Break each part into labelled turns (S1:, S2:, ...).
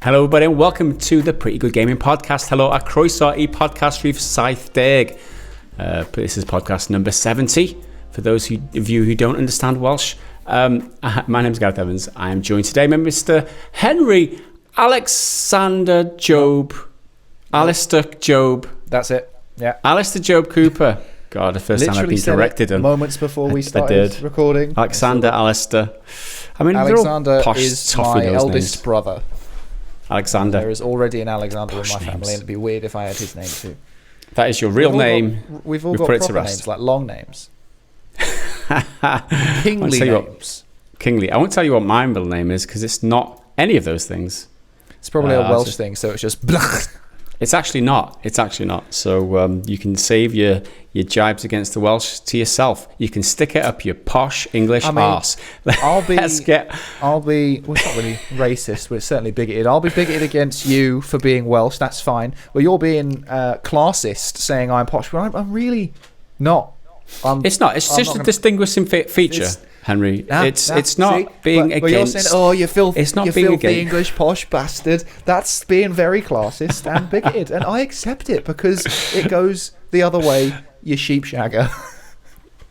S1: Hello everybody and welcome to the Pretty Good Gaming Podcast. Hello, a croeso I podcast rhif 70. This is podcast number 70 for those of you who don't understand Welsh. My name is Gareth Evans. I am joined today by Mr. Henry Alexander Job. Alistair Job.
S2: That's it. Yeah.
S1: Alistair Job Cooper. God, the first time I've been corrected.
S2: Moments before we started recording.
S1: Alexander, Alistair. I mean,
S2: Alexander
S1: posh,
S2: is my eldest brother.
S1: Alexander.
S2: There is already an Alexander
S1: Posh
S2: in my family,
S1: names.
S2: and it'd be weird if I had his name too.
S1: That is your real name.
S2: We've all got proper names, like long names. Kingly names.
S1: Kingly. I won't tell you what my middle name is because it's not any of those things.
S2: It's probably a Welsh thing, so it's just...
S1: It's actually not. So you can save your jibes against the Welsh to yourself. You can stick it up your posh English arse.
S2: I'll be... Well, it's not really racist, but it's certainly bigoted. I'll be bigoted against you for being Welsh. That's fine. Well, you're being classist, saying I'm posh, but I'm really not. It's
S1: not. It's just a distinguishing feature, Henry. It's not being against. But you're saying,
S2: oh, you filthy
S1: against
S2: English posh bastard. That's being very classist and bigoted, and I accept it because it goes the other way. You sheepshagger.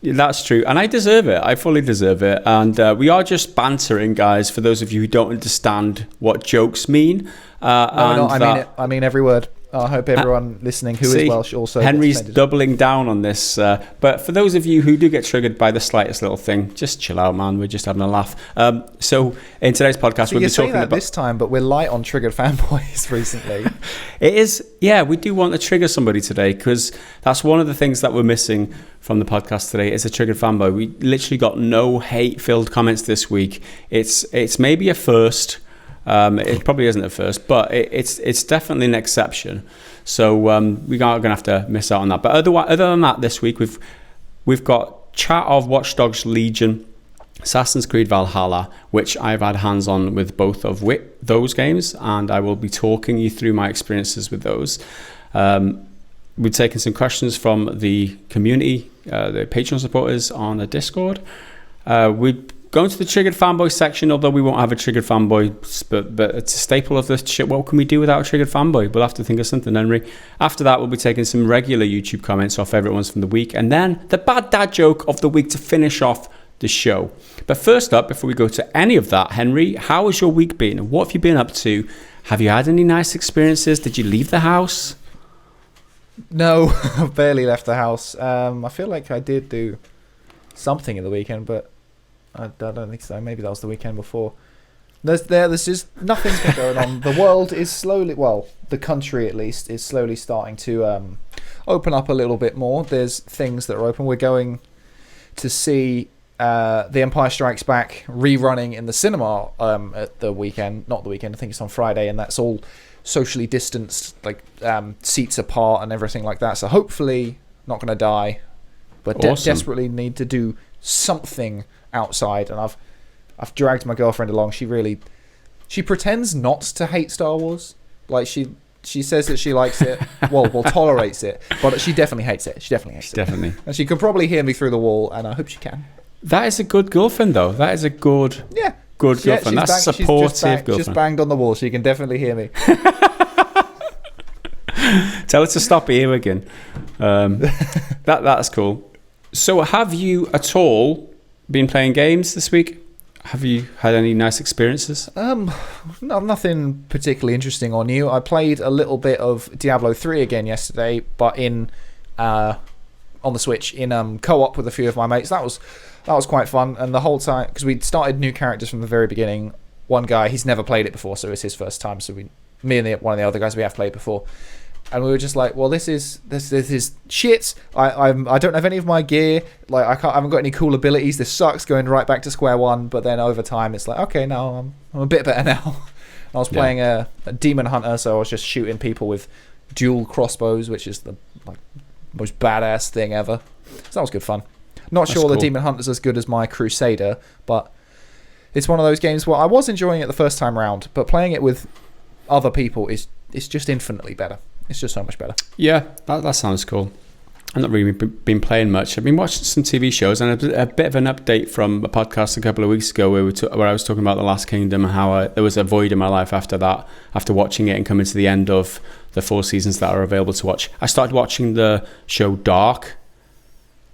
S1: That's true, and I deserve it. I fully deserve it. And we are just bantering, guys. For those of you who don't understand what jokes mean,
S2: I mean every word. I hope everyone listening who is Welsh also...
S1: Henry's doubling down on this. But for those of you who do get triggered by the slightest little thing, just chill out, man. We're just having a laugh. So in today's podcast, we'll be talking about...
S2: this time, but we're light on triggered fanboys recently.
S1: It is... Yeah, we do want to trigger somebody today because that's one of the things that we're missing from the podcast today is a triggered fanboy. We literally got no hate-filled comments this week. It's maybe a first... it probably isn't at first, but it's definitely an exception. So we are going to have to miss out on that. But other than that, this week we've got chat of Watch Dogs Legion, Assassin's Creed Valhalla, which I've had hands on with both of those games, and I will be talking you through my experiences with those. We've taken some questions from the community, the Patreon supporters on the Discord. We're going to the Triggered Fanboy section, although we won't have a Triggered Fanboy, but it's a staple of this shit. What can we do without a Triggered Fanboy? We'll have to think of something, Henry. After that, we'll be taking some regular YouTube comments, our favourite ones from the week, and then the bad dad joke of the week to finish off the show. But first up, before we go to any of that, Henry, how has your week been? What have you been up to? Have you had any nice experiences? Did you leave the house?
S2: No, I've barely left the house. I feel like I did do something in the weekend, but I don't think so. Maybe that was the weekend before. There's just nothing's been going on. The world is slowly, well, the country at least, is slowly starting to open up a little bit more. There's things that are open. We're going to see The Empire Strikes Back rerunning in the cinema at the weekend. Not the weekend, I think it's on Friday, and that's all socially distanced, like seats apart and everything like that. So hopefully not going to die, but
S1: awesome.
S2: Desperately need to do something outside, and I've dragged my girlfriend along. She pretends not to hate Star Wars. Like she says that she likes it, well tolerates it, but she definitely hates it. She definitely hates it. And she can probably hear me through the wall, and I hope she can.
S1: That is a good girlfriend, though. That is a good girlfriend. That's supportive girlfriend.
S2: Just banged on the wall. She can definitely hear me.
S1: Tell her to stop here again. That's cool. So have you at all been playing games this week? Have you had any nice experiences?
S2: No, nothing particularly interesting or new. I played a little bit of Diablo 3 again yesterday, but on the Switch in co-op with a few of my mates. That was quite fun, and the whole time, because we'd started new characters from the very beginning. One guy, he's never played it before, so it's his first time. So me and one of the other guys, we have played before. And we were just like, well, this is shit. I don't have any of my gear. Like I haven't got any cool abilities. This sucks. Going right back to square one. But then over time, it's like, okay, now I'm a bit better now. I was playing a demon hunter, so I was just shooting people with dual crossbows, which is the most badass thing ever. So that was good fun. Not sure the demon hunter's as good as my crusader, but it's one of those games where I was enjoying it the first time round, but playing it with other people is just infinitely better. It's just so much better.
S1: Yeah, that sounds cool. I've not really been playing much. I've been watching some TV shows, and a bit of an update from a podcast a couple of weeks ago where I was talking about The Last Kingdom and how there was a void in my life after that, after watching it and coming to the end of the 4 seasons that are available to watch. I started watching the show Dark.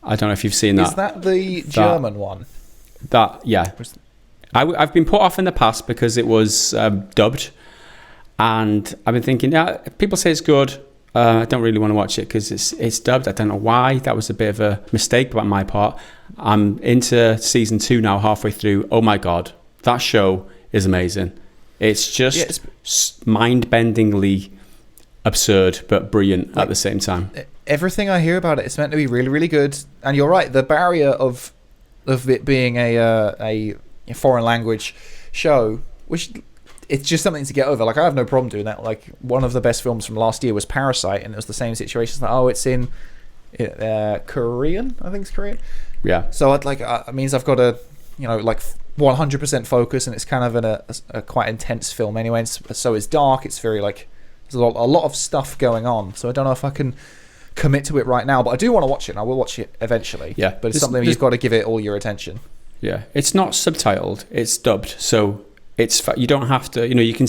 S1: I don't know if you've seen that.
S2: Is that the German one?
S1: Yeah. I've been put off in the past because it was dubbed, and I've been thinking, yeah, people say it's good. I don't really want to watch it because it's dubbed. I don't know why. That was a bit of a mistake on my part. I'm into season 2 now, halfway through. Oh my God, that show is amazing. It's just mind-bendingly absurd, but brilliant at the same time.
S2: Everything I hear about it, it's meant to be really, really good. And you're right, the barrier of it being a foreign language show, which it's just something to get over. Like, I have no problem doing that. Like, one of the best films from last year was Parasite, and it was the same situation. It's like, it's in Korean. I think it's Korean.
S1: Yeah.
S2: So it means I've got to, 100% focus, and it's kind of a quite intense film anyway. And so it's dark. It's very there's a lot of stuff going on. So I don't know if I can commit to it right now, but I do want to watch it, and I will watch it eventually.
S1: Yeah.
S2: But it's something you've got to give it all your attention.
S1: Yeah. It's not subtitled. It's dubbed. So you don't have to, you can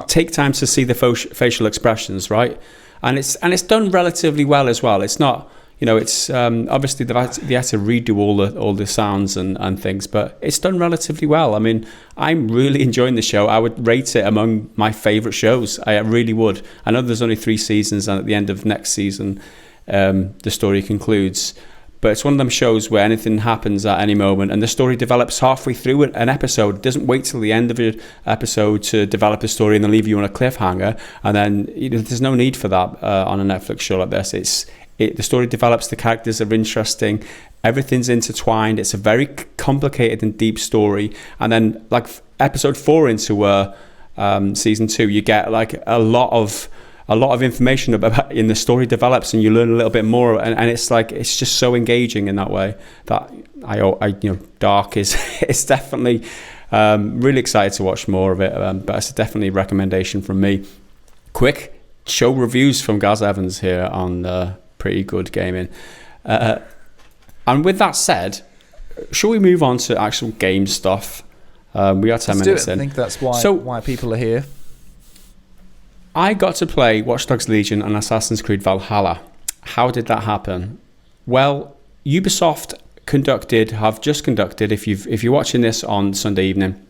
S1: take time to see the facial expressions, right? And it's done relatively well as well. It's not, it's obviously they had to redo all the sounds and things, but it's done relatively well. I mean, I'm really enjoying the show. I would rate it among my favorite shows. I really would. I know there's only 3 seasons, and at the end of next season, the story concludes. But it's one of them shows where anything happens at any moment, and the story develops halfway through an episode. It doesn't wait till the end of an episode to develop a story and then leave you on a cliffhanger. And then there's no need for that on a Netflix show like this. The story develops, the characters are interesting, everything's intertwined. It's a very complicated and deep story. And then, like episode 4 into season 2, you get like a lot of information about in the story develops, and you learn a little bit more, and it's just so engaging in that way that I Dark is it's definitely really excited to watch more of it, but it's definitely a recommendation from me. Quick show reviews from Gaz Evans here on Pretty Good Gaming, and with that said, shall we move on to actual game stuff? We are 10 minutes in.
S2: I think that's why people are here.
S1: I got to play Watch Dogs Legion and Assassin's Creed Valhalla. How did that happen? Well, Ubisoft have just conducted, if you're watching this on Sunday evening,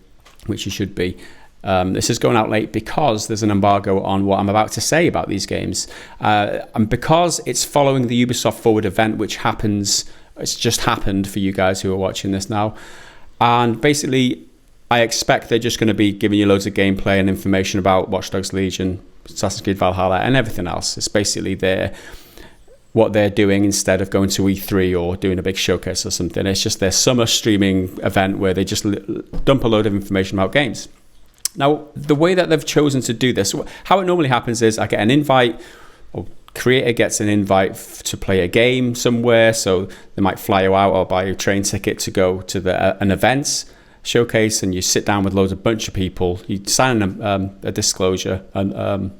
S1: which you should be, this is going out late because there's an embargo on what I'm about to say about these games. And because it's following the Ubisoft Forward event, which it's just happened for you guys who are watching this now. And basically, I expect they're just going to be giving you loads of gameplay and information about Watch Dogs Legion, Assassin's Creed Valhalla, and everything else. It's basically what they're doing instead of going to E3 or doing a big showcase or something. It's just their summer streaming event where they just dump a load of information about games. Now, the way that they've chosen to do this, how it normally happens is I get an invite, or creator gets an invite to play a game somewhere, so they might fly you out or buy a train ticket to go to an event showcase, and you sit down with a bunch of people, you sign a disclosure, a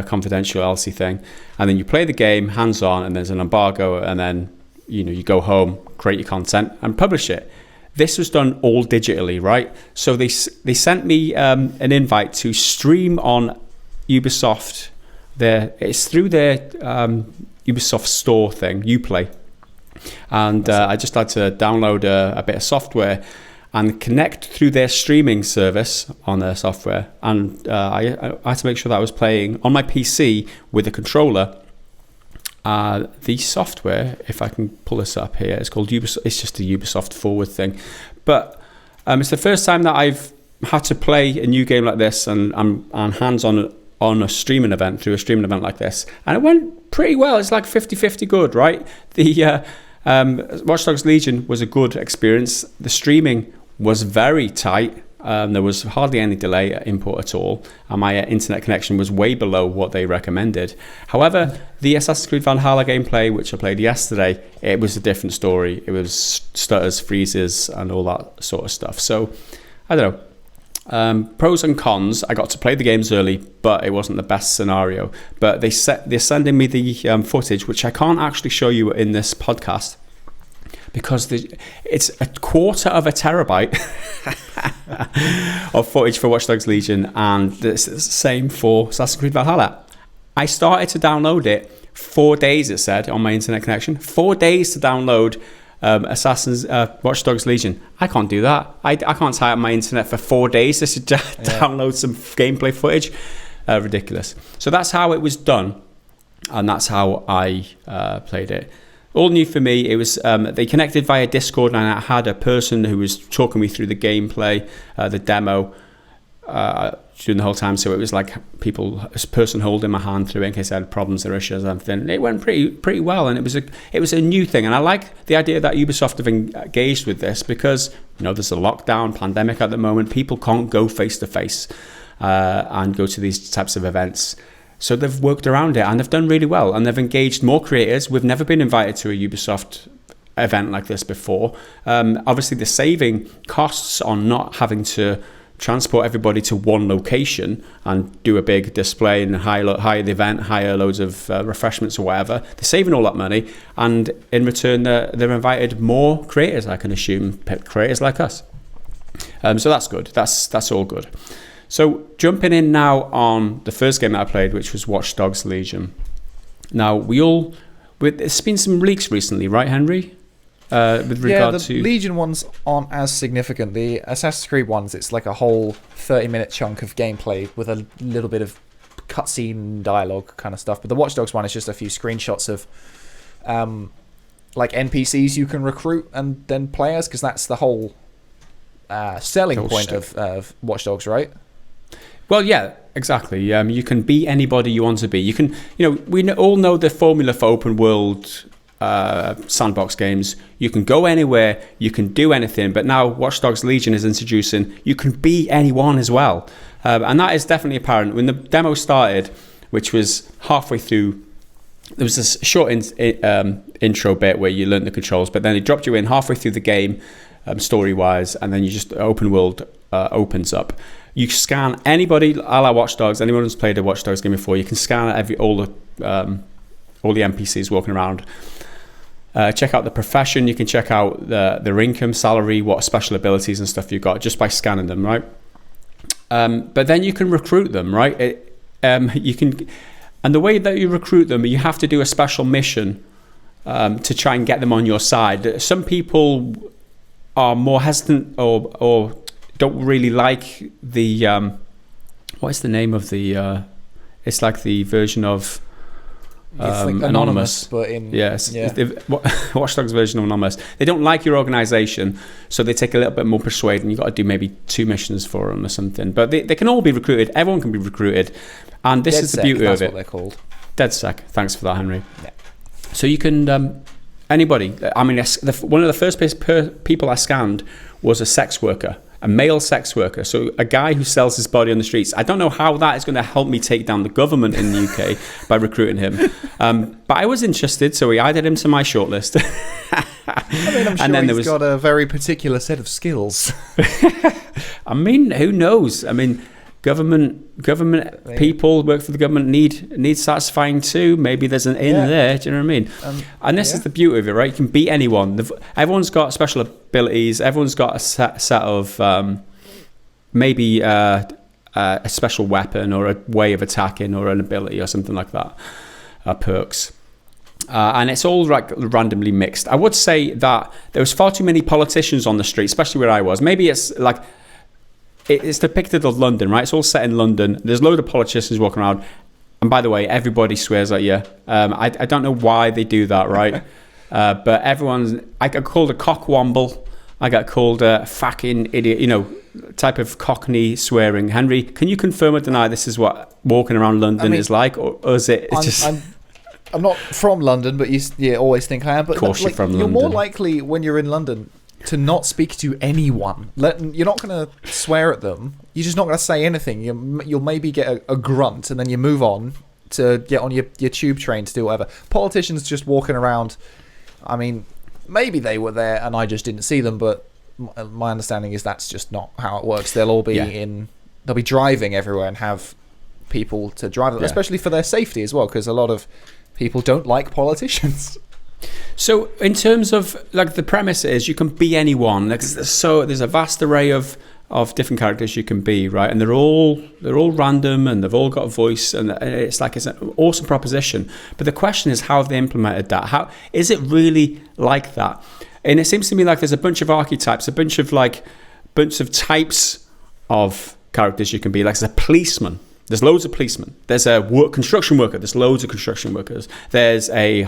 S1: confidentiality thing, and then you play the game hands-on, and there's an embargo, and then you go home, create your content, and publish it. This was done all digitally, right? So they sent me an invite to stream on Ubisoft. It's through their Ubisoft store thing, Uplay, and I just had to download a bit of software and connect through their streaming service on their software. And I had to make sure that I was playing on my PC with a controller. The software, if I can pull this up here, it's called Ubisoft. It's just a Ubisoft Forward thing. But it's the first time that I've had to play a new game like this, and I'm hands-on on a streaming event, through a streaming event like this. And it went pretty well. It's like 50-50 good, right? The Watch Dogs Legion was a good experience. The streaming was very tight. There was hardly any delay input at all, and my internet connection was way below what they recommended. However, the Assassin's Creed Valhalla gameplay, which I played yesterday, it was a different story. It was stutters, freezes, and all that sort of stuff. So, I don't know. Pros and cons. I got to play the games early, but it wasn't the best scenario. But they're sending me the footage, which I can't actually show you in this podcast because it's a quarter of a terabyte of footage for Watch Dogs Legion, and it's the same for Assassin's Creed Valhalla. I started to download it 4 days, it said, on my internet connection. 4 days to download Watch Dogs Legion. I can't do that. I can't tie up my internet for 4 days just to download some gameplay footage. Ridiculous. So that's how it was done, and that's how I played it. All new for me. It was they connected via Discord, and I had a person who was talking me through the gameplay, the demo, during the whole time. So it was like a person holding my hand through it in case I had problems or issues or something. It went pretty well, and it was a new thing. And I like the idea that Ubisoft have engaged with this because there's a lockdown pandemic at the moment. People can't go face to face and go to these types of events. So they've worked around it, and they've done really well, and they've engaged more creators. We've never been invited to a Ubisoft event like this before. Obviously, the saving costs on not having to transport everybody to one location and do a big display and hire the event, hire loads of refreshments or whatever. They're saving all that money, and in return, they've invited more creators, I can assume, creators like us. So that's good. That's all good. So jumping in now on the first game that I played, which was Watch Dogs Legion. Now, there's been some leaks recently, right, Henry? With regard to...
S2: the Legion ones aren't as significant. The Assassin's Creed ones, it's like a whole 30-minute chunk of gameplay with a little bit of cutscene dialogue kind of stuff. But the Watch Dogs one is just a few screenshots of like NPCs you can recruit and then players, because that's the whole selling point of Watch Dogs, right?
S1: Well, yeah, exactly. You can be anybody you want to be. You can, we all know the formula for open world sandbox games. You can go anywhere, you can do anything. But now Watch Dogs Legion is introducing you can be anyone as well, and that is definitely apparent. When the demo started, which was halfway through, there was this short intro bit where you learn the controls, but then it dropped you in halfway through the game, story-wise, and then you just open world opens up. You scan anybody, a la Watch Dogs. Anyone who's played a Watch Dogs game before, you can scan all the NPCs walking around. Check out the profession. You can check out their income, salary, what special abilities and stuff you've got just by scanning them, right? But then you can recruit them, right? You can, and the way that you recruit them, you have to do a special mission to try and get them on your side. Some people are more hesitant or don't really like the what is the name of the it's like the version of
S2: like anonymous, but in
S1: Watch Dogs version of Anonymous. They don't like your organization, so they take a little bit more persuading. You've got to do maybe 2 missions for them or something, but they can all be recruited. Everyone can be recruited, and this is the beauty of it.
S2: That's what they're called.
S1: DedSec. Thanks for that, Henry. Yeah. So you can anybody. I mean, one of the first people I scanned was a sex worker. A male sex worker, so a guy who sells his body on the streets. I don't know how that is going to help me take down the government in the UK by recruiting him, but I was interested, so I added him to my shortlist.
S2: I mean, I'm sure he's got a very particular set of skills.
S1: I mean, who knows? I mean, government people work for the government need satisfying too. Maybe there's an in there. Do you know what I mean? And this is the beauty of it, right? You can beat anyone. Everyone's got special abilities. Everyone's got a set of maybe a special weapon or a way of attacking or an ability or something like that. Perks. And it's all like randomly mixed. I would say that there was far too many politicians on the street, especially where I was. Maybe it's like it's depicted as London, right? It's all set in London. There's a load of politicians walking around. And by the way, everybody swears at you. I don't know why they do that, right? But I got called a cockwomble. I got called a fucking idiot, type of Cockney swearing. Henry, can you confirm or deny this is what walking around London is like? Or is it just...
S2: I'm not from London, but you always think I am. But
S1: of course you're from London.
S2: You're more likely when you're in London to not speak to anyone. You're not going to swear at them. You're just not going to say anything. You'll maybe get a grunt, and then you move on to get on your tube train to do whatever. Politicians just walking around. I mean, maybe they were there and I just didn't see them, but my understanding is that's just not how it works. They'll all be they'll be driving everywhere and have people to drive them, especially for their safety as well, because a lot of people don't like politicians.
S1: So in terms of like the premise is you can be anyone. Like, so there's a vast array of different characters you can be, right? And they're all random and they've all got a voice, and it's an awesome proposition. But the question is how have they implemented that? How is it really like that? And it seems to me like there's a bunch of archetypes, a bunch of types of characters you can be. Like there's a policeman. There's loads of policemen. There's a construction worker. There's loads of construction workers. There's a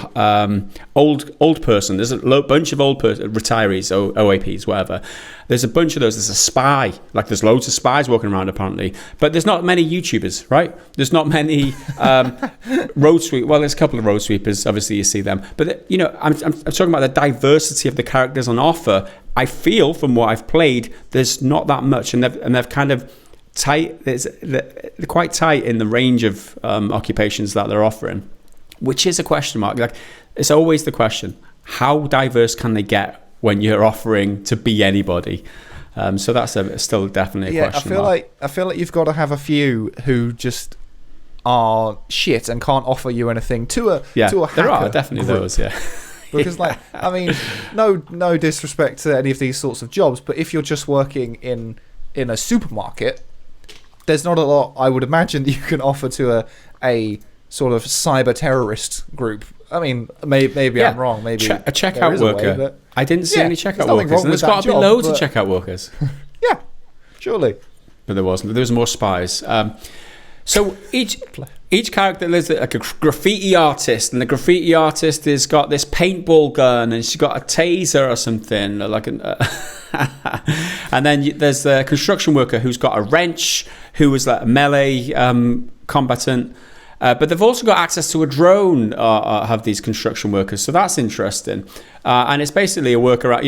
S1: old person. There's a bunch of retirees, OAPs, whatever. There's a bunch of those. There's a spy. Like there's loads of spies walking around apparently. But there's not many YouTubers, right? There's not many road sweep. Well, there's a couple of road sweepers. Obviously, you see them. But I'm talking about the diversity of the characters on offer. I feel from what I've played, there's not that much, and they've kind of tight. They're quite tight in the range of occupations that they're offering, which is a question mark. Like it's always the question: how diverse can they get when you're offering to be anybody? So that's still definitely a question mark.
S2: I feel like you've got to have a few who just are shit and can't offer you anything to a hacker.
S1: There are definitely
S2: group.
S1: those, yeah.
S2: Because I mean, no disrespect to any of these sorts of jobs, but if you're just working in a supermarket, there's not a lot, I would imagine, that you can offer to a sort of cyber terrorist group. I mean, maybe I'm wrong. Maybe
S1: a checkout worker. I didn't see any checkout workers. And there's got to be loads of checkout workers.
S2: Yeah, surely.
S1: But there wasn't. There was more spies. So each character lives like a graffiti artist, and the graffiti artist has got this paintball gun, and she's got a taser or something, and then there's the construction worker who's got a wrench, who is like a melee combatant. But they've also got access to a drone, have these construction workers. So that's interesting. And it's basically a workaround.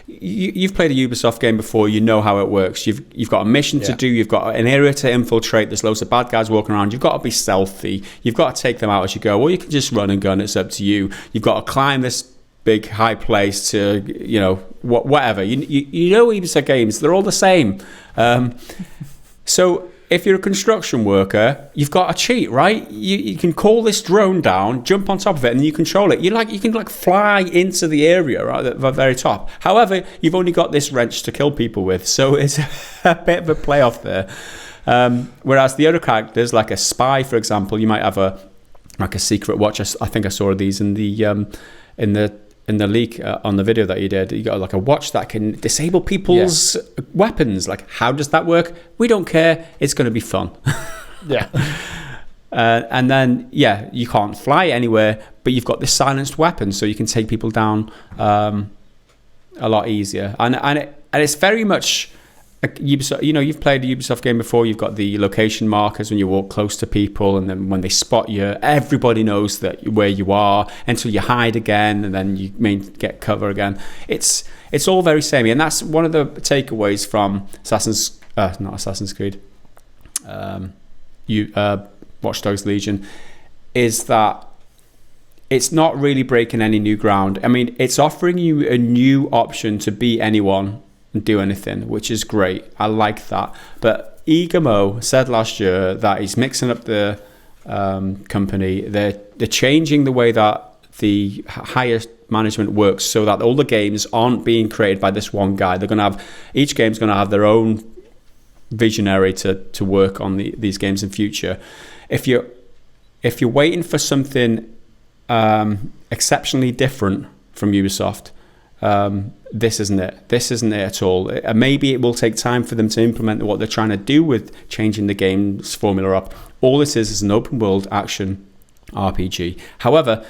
S1: You've played a Ubisoft game before. You know how it works. You've got a mission to do. You've got an area to infiltrate. There's loads of bad guys walking around. You've got to be stealthy. You've got to take them out as you go. Or you can just run and gun. It's up to you. You've got to climb this big high place to, whatever. You know Ubisoft games. They're all the same. So if you're a construction worker, you've got to cheat, right? You can call this drone down, jump on top of it, and you control it. You can fly into the area right at the very top. However, you've only got this wrench to kill people with, so it's a bit of a playoff there. Whereas the other characters, like a spy, for example, you might have a secret watch. I think I saw these in the leak on the video that you did. You got like a watch that can disable people's weapons. Like, how does that work? We don't care. It's going to be fun.
S2: Yeah.
S1: And then, you can't fly anywhere, but you've got this silenced weapon, so you can take people down a lot easier. And it's very much Ubisoft. You've played a Ubisoft game before. You've got the location markers when you walk close to people, and then when they spot you, everybody knows where you are until you hide again, and then you may get cover again. It's all very samey, and that's one of the takeaways from not Assassin's Creed, Watch Dogs Legion, is that it's not really breaking any new ground. I mean, it's offering you a new option to be anyone and do anything, which is great. I like that. But Igamo said last year that he's mixing up the company. They're changing the way that the highest management works, so that all the games aren't being created by this one guy. They're going to have, each game's going to have their own visionary to work on these games in future. If you're waiting for something exceptionally different from Ubisoft, this isn't it. This isn't it at all. Maybe it will take time for them to implement what they're trying to do with changing the game's formula up. All this is an open world action RPG. However,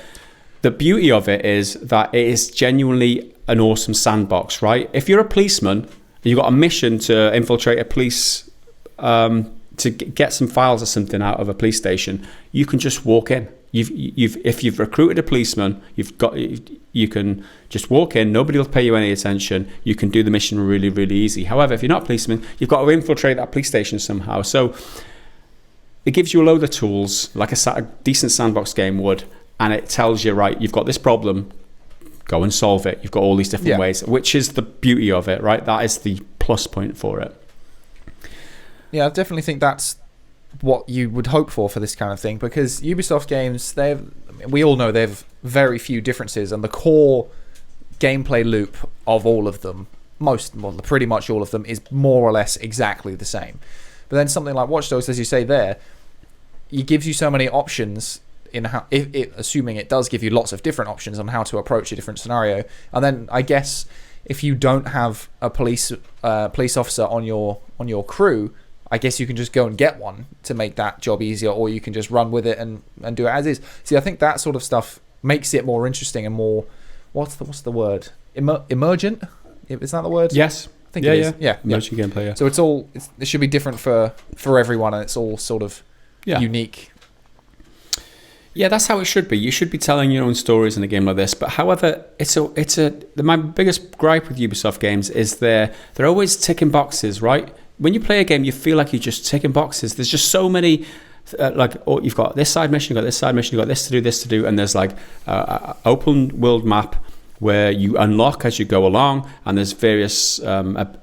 S1: the beauty of it is that it is genuinely an awesome sandbox, right? If you're a policeman and you've got a mission to infiltrate a police, to get some files or something out of a police station, you can just walk in. If you've recruited a policeman, you can just walk in. Nobody will pay you any attention. You can do the mission really, really easy. However, if you're not a policeman, you've got to infiltrate that police station somehow. So it gives you a load of tools, like a decent sandbox game would, and it tells you, right, you've got this problem. go and solve it. You've got all these different ways, which is the beauty of it, right? That is the plus point for it.
S2: Yeah, I definitely think that's what you would hope for this kind of thing, because Ubisoft games, we all know they have very few differences, and the core gameplay loop of all of them, pretty much all of them, is more or less exactly the same. But then something like Watch Dogs, as you say there, it gives you so many options in how, assuming it does give you lots of different options on how to approach a different scenario. And then I guess if you don't have a police officer on your crew, I guess you can just go and get one to make that job easier, or you can just run with it and do it as is. See, I think that sort of stuff makes it more interesting and more, what's the word? Emergent? Is that the word?
S1: Yes.
S2: I think it is. Yeah.
S1: Emergent gameplay, yeah.
S2: So it should be different for everyone, and it's all sort of unique.
S1: Yeah, that's how it should be. You should be telling your own stories in a game like this. But however, my biggest gripe with Ubisoft games is they're always ticking boxes, right? When you play a game, you feel like you're just ticking boxes. There's just so many, you've got this side mission, you've got this side mission, you've got this to do, and there's like open world map where you unlock as you go along, and there's various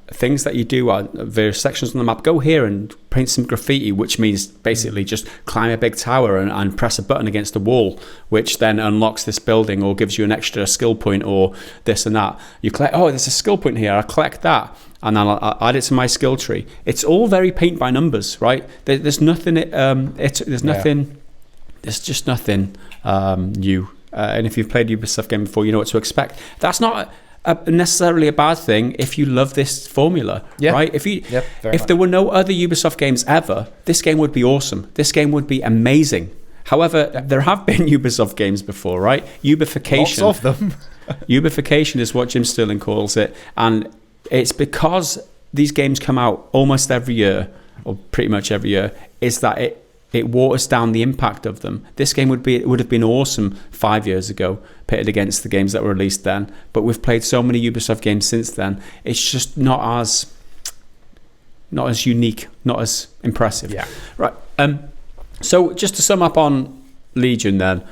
S1: things that you do, various sections on the map. Go here and paint some graffiti, which means basically just climb a big tower and press a button against the wall, which then unlocks this building or gives you an extra skill point or this and that. You collect, there's a skill point here, I'll collect that, and then I'll add it to my skill tree. It's all very paint by numbers, right? There's nothing. There's just nothing new. And if you've played a Ubisoft game before, you know what to expect. That's not necessarily a bad thing if you love this formula, right? If there were no other Ubisoft games ever, this game would be awesome. This game would be amazing. However, there have been Ubisoft games before, right? Ubification.
S2: Lots of them.
S1: Ubification is what Jim Sterling calls it. And it's because these games come out almost every year, or pretty much every year, is that it waters down the impact of them. This game would have been awesome 5 years ago, pitted against the games that were released then. But we've played so many Ubisoft games since then. It's just not as unique, not as impressive.
S2: Yeah.
S1: Right. So just to sum up on Legion then,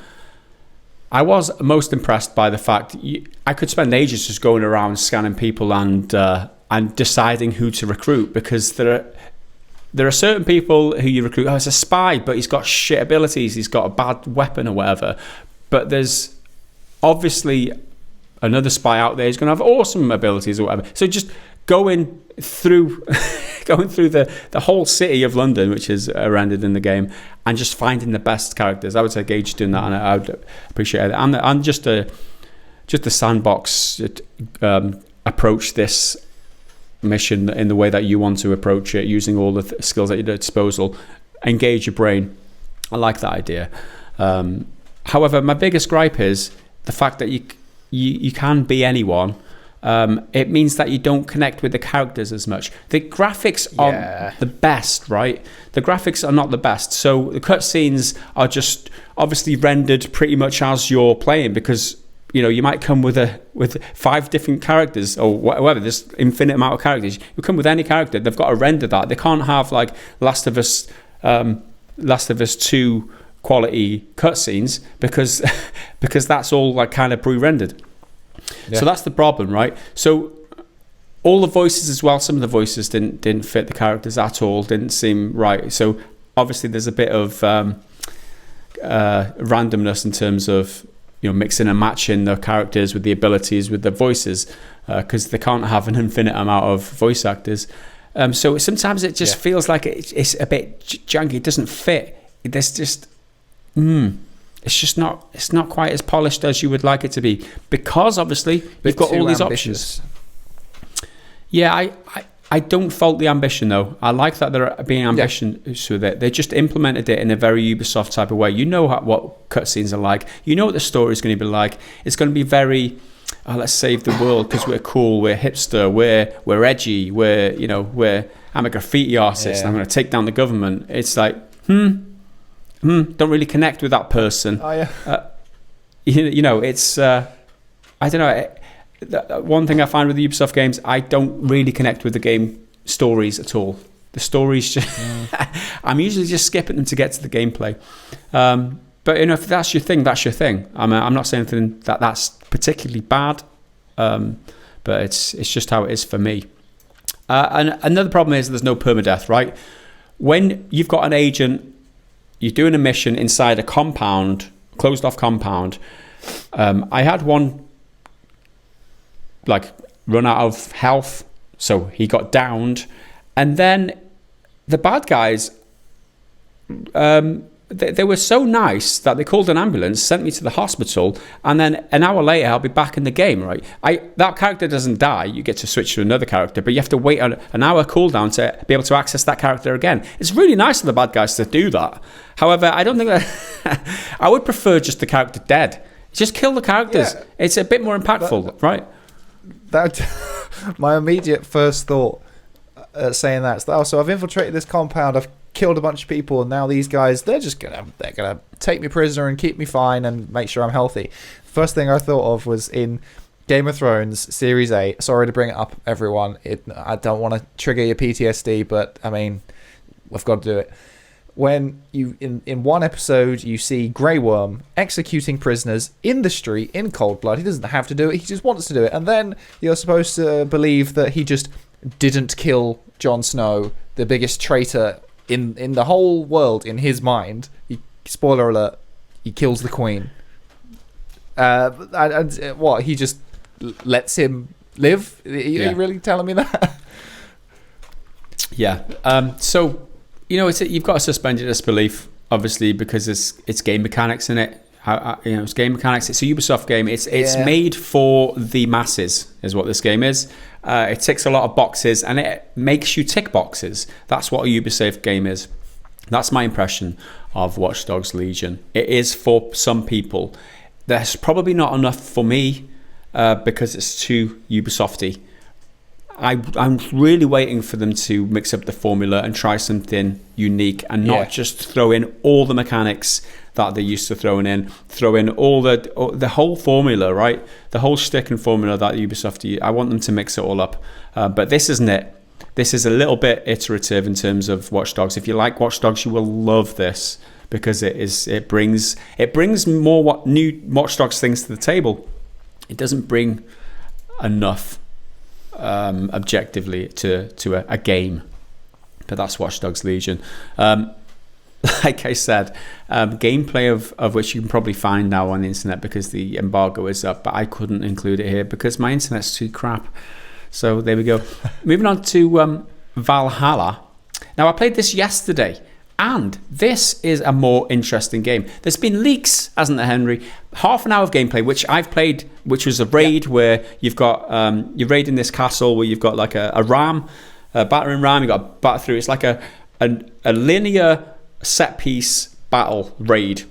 S1: I was most impressed by the fact I could spend ages just going around scanning people and deciding who to recruit, because there are certain people who you recruit, it's a spy, but he's got shit abilities, he's got a bad weapon or whatever. But there's obviously another spy out there who's going to have awesome abilities or whatever. So just going through the whole city of London, which is rendered in the game, and just finding the best characters. I would say Gage doing that, and I would appreciate it. And just a sandbox approach this mission in the way that you want to approach it, using all the skills at your disposal. Engage your brain. I like that idea. However, my biggest gripe is the fact that you can be anyone. It means that you don't connect with the characters as much. The graphics are the best, right? The graphics are not the best. So the cutscenes are just obviously rendered pretty much as you're playing, because you might come with 5 different characters or whatever. There's infinite amount of characters. You come with any character, they've got to render that. They can't have like Last of Us 2 quality cutscenes because that's all like kind of pre-rendered. Yeah. So that's the problem, right? So all the voices as well. Some of the voices didn't fit the characters at all. Didn't seem right. So obviously there's a bit of randomness in terms of mixing and matching the characters with the abilities with the voices, because they can't have an infinite amount of voice actors. So sometimes it just feels like it's a bit janky. It doesn't fit. There's just it's not quite as polished as you would like it to be, because obviously you've got all these
S2: ambitious
S1: options. Yeah, I don't fault the ambition though. I like that they're being ambitious with it. They just implemented it in a very Ubisoft type of way. You know what cutscenes are like. You know what the story is going to be like. It's going to be very, let's save the world because we're cool, we're hipster, we're edgy, I'm a graffiti artist. And I'm going to take down the government. It's like, don't really connect with that person.
S2: Oh yeah.
S1: It's I don't know. One thing I find with the Ubisoft games, I don't really connect with the game stories at all. The stories, I'm usually just skipping them to get to the gameplay. But if that's your thing, that's your thing. I'm not saying anything that's particularly bad, but it's just how it is for me. And another problem is there's no permadeath, right? When you've got an agent, you're doing a mission inside a compound, closed off compound. I had one run out of health, so he got downed, and then the bad guys, they were so nice that they called an ambulance, sent me to the hospital, and then an hour later I'll be back in the game, right? That character doesn't die, you get to switch to another character, but you have to wait an hour cooldown to be able to access that character again. It's really nice of the bad guys to do that. However, I don't think that I would prefer just the character dead. Just kill the characters. Yeah, it's a bit more impactful, right?
S2: That my immediate first thought saying that is that, so I've infiltrated this compound, I've killed a bunch of people, and now these guys, they're gonna take me prisoner and keep me fine and make sure I'm healthy. First thing I thought of was in Game of Thrones Series 8. Sorry to bring it up, everyone. I don't want to trigger your PTSD, but I mean, we've got to do it. When you in one episode you see Grey Worm executing prisoners in the street in cold blood. He doesn't have to do it, he just wants to do it, and then you're supposed to believe that he just didn't kill Jon Snow, the biggest traitor in the whole world. In his mind, spoiler alert, he kills the queen. And what, he just lets him live? Are you really telling me that?
S1: Yeah. So you've got to suspend your disbelief, obviously, because it's game mechanics in it. It's game mechanics. It's a Ubisoft game. It's made for the masses, is what this game is. It ticks a lot of boxes, and it makes you tick boxes. That's what a Ubisoft game is. That's my impression of Watch Dogs Legion. It is for some people. There's probably not enough for me because it's too Ubisofty. I'm really waiting for them to mix up the formula and try something unique and not just throw in all the mechanics that they're used to throwing in. Throw in all the whole formula, right? The whole shtick and formula that Ubisoft, I want them to mix it all up. But this isn't it. This is a little bit iterative in terms of Watch Dogs. If you like Watch Dogs, you will love this because it brings more new Watch Dogs things to the table. It doesn't bring enough objectively to a game, but that's Watch Dogs Legion. Like I said, gameplay of which you can probably find now on the internet because the embargo is up, but I couldn't include it here because my internet's too crap. So there we go. Moving on to Valhalla. Now, I played this yesterday, and this is a more interesting game. There's been leaks, hasn't there, Henry? Half an hour of gameplay, which I've played, which was a raid where you've got you're raiding this castle where you've got like a ram, a battering ram. You've got to batter through. It's like a linear set piece battle raid,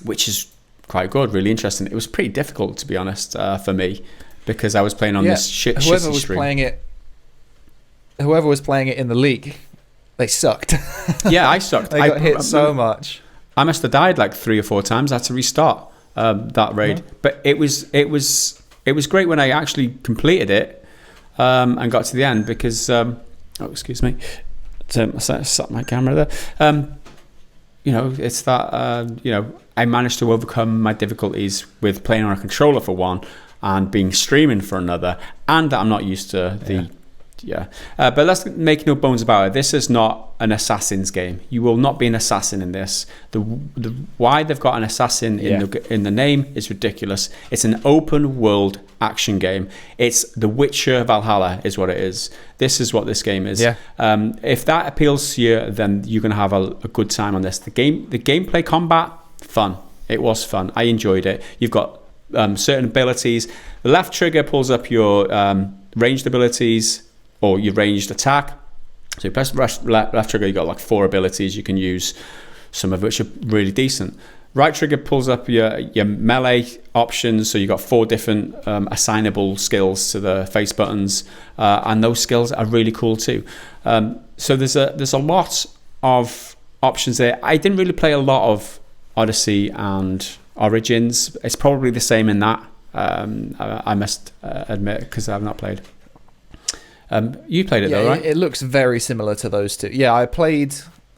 S1: which is quite good, really interesting. It was pretty difficult, to be honest, for me, because I was playing on this
S2: whoever was
S1: stream.
S2: Whoever was playing it in the league, they sucked.
S1: Yeah, I sucked.
S2: They got hit so much.
S1: I must have died like 3 or 4 times. I had to restart that raid. Uh-huh. But it was great when I actually completed it and got to the end because excuse me, set my camera there. It's that I managed to overcome my difficulties with playing on a controller for one and being streaming for another, and that I'm not used to the but let's make no bones about it. This is not an assassin's game. You will not be an assassin in this. The why they've got an assassin in the name is ridiculous. It's an open world action game. It's The Witcher Valhalla is what it is. This is what this game is. Yeah. If that appeals to you, then you're gonna have a good time on this. The gameplay combat, fun. It was fun. I enjoyed it. You've got certain abilities. The left trigger pulls up your ranged abilities or your ranged attack. So you press the left trigger, you've got like 4 abilities you can use, some of which are really decent. Right trigger pulls up your melee options, so you've got 4 different assignable skills to the face buttons, and those skills are really cool too. So there's a lot of options there. I didn't really play a lot of Odyssey and Origins. It's probably the same in that, I must admit, because I've not played. You played it though, right?
S2: It looks very similar to those two. Yeah, I played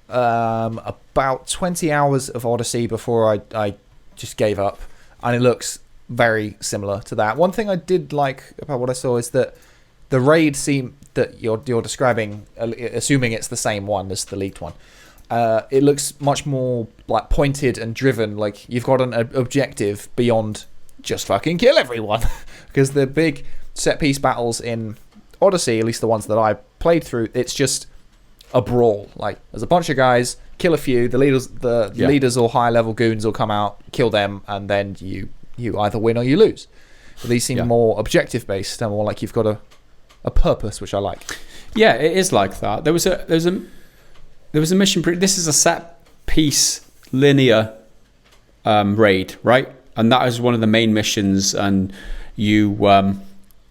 S2: about 20 hours of Odyssey before I just gave up, and it looks very similar to that. One thing I did like about what I saw is that the raid scene that you're describing, assuming it's the same one as the leaked one, it looks much more like pointed and driven. Like you've got an objective beyond just fucking kill everyone, because the big set piece battles in Odyssey, at least the ones that I played through, it's just a brawl. Like there's a bunch of guys, kill a few, the leaders or higher level goons will come out, kill them, and then you either win or you lose. But these seem more objective based and more like you've got a purpose, which I like.
S1: Yeah, it is like that. There was a mission. This is a set piece linear raid, right? And that is one of the main missions. And you,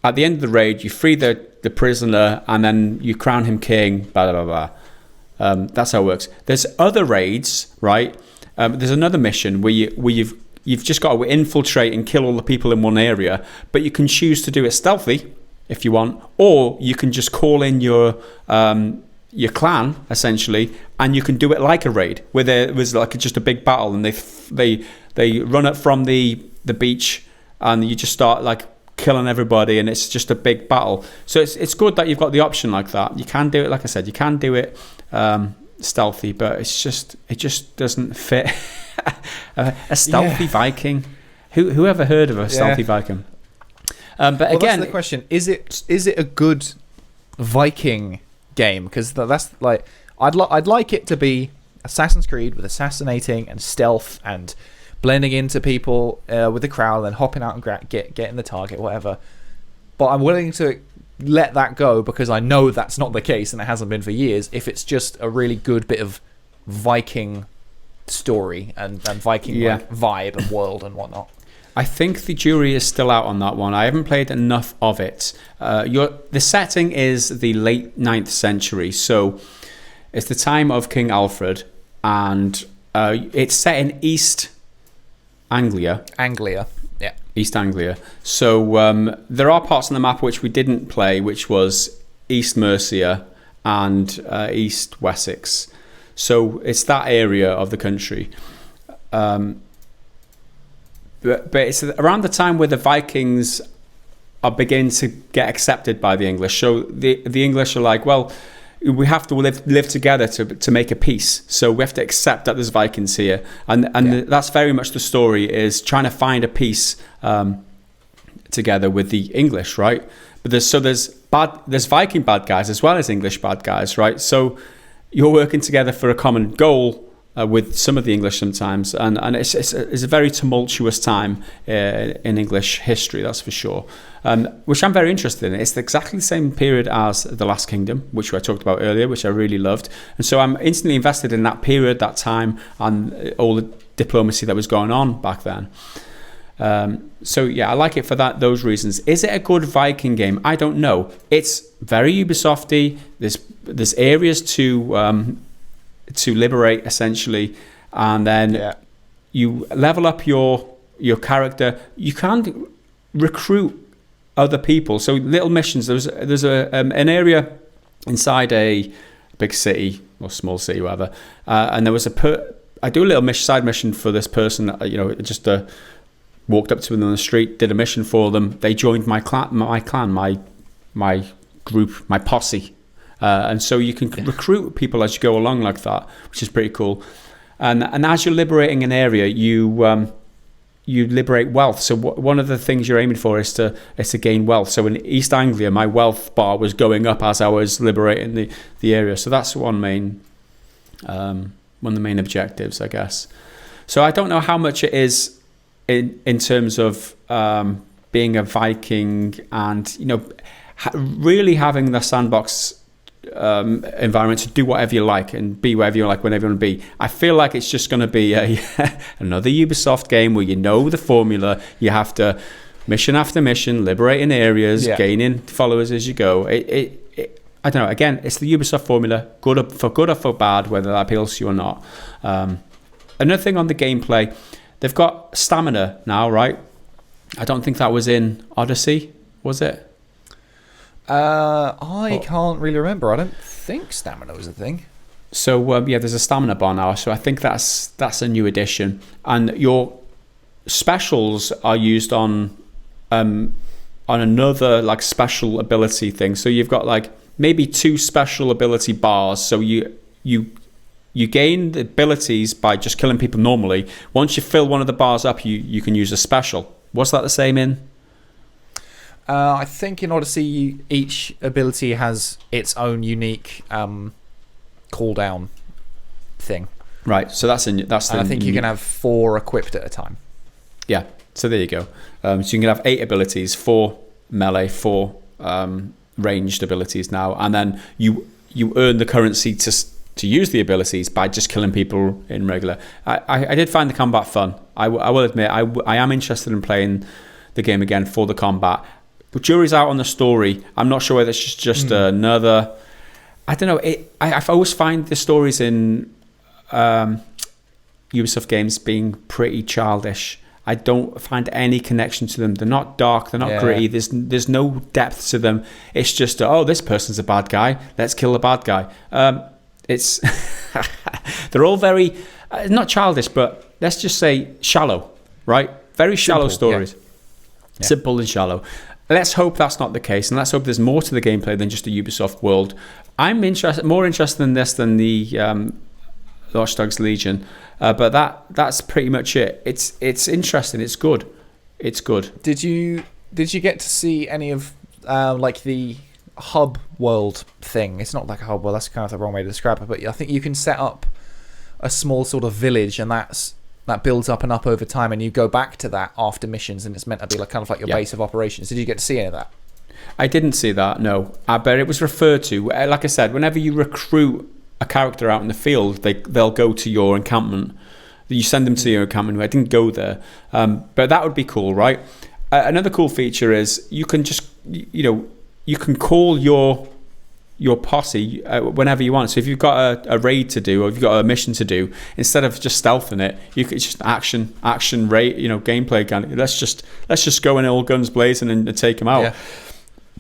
S1: at the end of the raid, you free the prisoner, and then you crown him king. Blah blah blah. That's how it works. There's other raids, right? There's another mission where you've just got to infiltrate and kill all the people in one area, but you can choose to do it stealthy if you want, or you can just call in your clan essentially, and you can do it like a raid where there was like just a big battle, and they run up from the beach, and you just start like killing everybody, and it's just a big battle. So it's good that you've got the option like that. You can do it, like I said, you can do it stealthy, but it just doesn't fit. A stealthy Viking. Who ever heard of a stealthy Viking? But again,
S2: that's the question: is it a good Viking game? Because that's like I'd like it to be Assassin's Creed with assassinating and stealth and blending into people with the crowd, and then hopping out and getting the target, whatever. But I'm willing to let that go because I know that's not the case, and it hasn't been for years. If it's just a really good bit of Viking story and Viking like, vibe and world and whatnot.
S1: I think the jury is still out on that one. I haven't played enough of it. The setting is the late 9th century, so it's the time of King Alfred, and it's set in East Anglia. East Anglia. So there are parts on the map which we didn't play, which was East Mercia and East Wessex. So it's that area of the country. But it's around the time where the Vikings are beginning to get accepted by the English. So the English are like, well, we have to live together to make a peace. So we have to accept that there's Vikings here. And that's very much the story, is trying to find a peace together with the English, right? But there's Viking bad guys as well as English bad guys, right? So you're working together for a common goal with some of the English sometimes, and it's a very tumultuous time in English history, that's for sure, which I'm very interested in. It's exactly the same period as The Last Kingdom, which I talked about earlier, which I really loved, and so I'm instantly invested in that period, that time, and all the diplomacy that was going on back then. So yeah, I like it for those reasons. Is it a good Viking game? I don't know. It's very Ubisofty. There's areas to liberate essentially, and then you level up your character. You can recruit other people. So little missions. There's an area inside a big city or small city, whatever, and there was I do a little side mission for this person. Just walked up to them on the street, did a mission for them. They joined my clan, my group, my posse. And so you can recruit people as you go along like that, which is pretty cool. And as you're liberating an area, you liberate wealth. So one of the things you're aiming for is to gain wealth. So in East Anglia, my wealth bar was going up as I was liberating the area. So that's one of the main objectives, I guess. So I don't know how much it is in terms of being a Viking and really having the sandbox environment to do whatever you like and be wherever you like whenever you want to be. I feel like it's just going to be another Ubisoft game where you know the formula. You have to mission after mission, liberating areas, gaining followers as you go. I don't know. Again, it's the Ubisoft formula, good or for bad, whether that appeals to you or not. Another thing on the gameplay, they've got stamina now, right? I don't think that was in Odyssey, was it?
S2: I can't really remember. I don't think stamina was a thing.
S1: So there's a stamina bar now. So I think that's a new addition. And your specials are used on another like special ability thing. So you've got like maybe 2 special ability bars. So you gain the abilities by just killing people normally. Once you fill one of the bars up, you can use a special. Was that the same in?
S2: I think in Odyssey, each ability has its own unique cooldown thing.
S1: Right. So that's
S2: and I think you can have 4 equipped at a time.
S1: Yeah. So there you go. So you can have 8 abilities, 4 melee, 4 ranged abilities now, and then you earn the currency to use the abilities by just killing people in regular. I did find the combat fun. I will admit I am interested in playing the game again for the combat. But jury's out on the story. I'm not sure whether it's just another. I don't know. I always find the stories in Ubisoft games being pretty childish. I don't find any connection to them. They're not dark. They're not gritty. There's no depth to them. It's just this person's a bad guy. Let's kill the bad guy. It's they're all very not childish, but let's just say shallow, right? Very shallow stories. Yeah. Simple and shallow. Let's hope that's not the case, and let's hope there's more to the gameplay than just a Ubisoft world. I'm more interested in this than the Watch Dogs Legion, but that's pretty much it. It's interesting. It's good. It's good.
S2: Did you get to see any of like the hub world thing? It's not like a hub world. That's kind of the wrong way to describe it. But I think you can set up a small sort of village, and that builds up and up over time, and you go back to that after missions, and it's meant to be like kind of like your base of operations. Did you get to see any of that?
S1: I didn't see that, no. But it was referred to. Like I said, whenever you recruit a character out in the field, they'll go to your encampment. You send them to your encampment. I didn't go there, but that would be cool, right? Another cool feature is you can just you can call your posse whenever you want. So if you've got a raid to do, or if you've got a mission to do, instead of just stealthing it, it's just action raid, gameplay. Let's just go in all guns blazing and take them out. Yeah.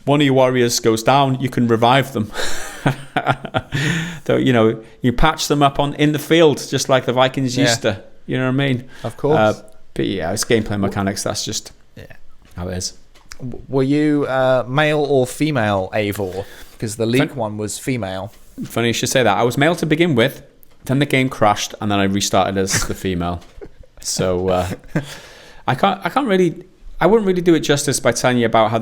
S1: One of your warriors goes down, you can revive them. So you patch them up in the field, just like the Vikings used to. You know what I mean?
S2: Of course.
S1: But yeah, it's gameplay mechanics. That's just how it is.
S2: Were you male or female Eivor? Because the leak one was female.
S1: Funny you should say that. I was male to begin with, then the game crashed, and then I restarted as the female. So I wouldn't really do it justice by telling you about how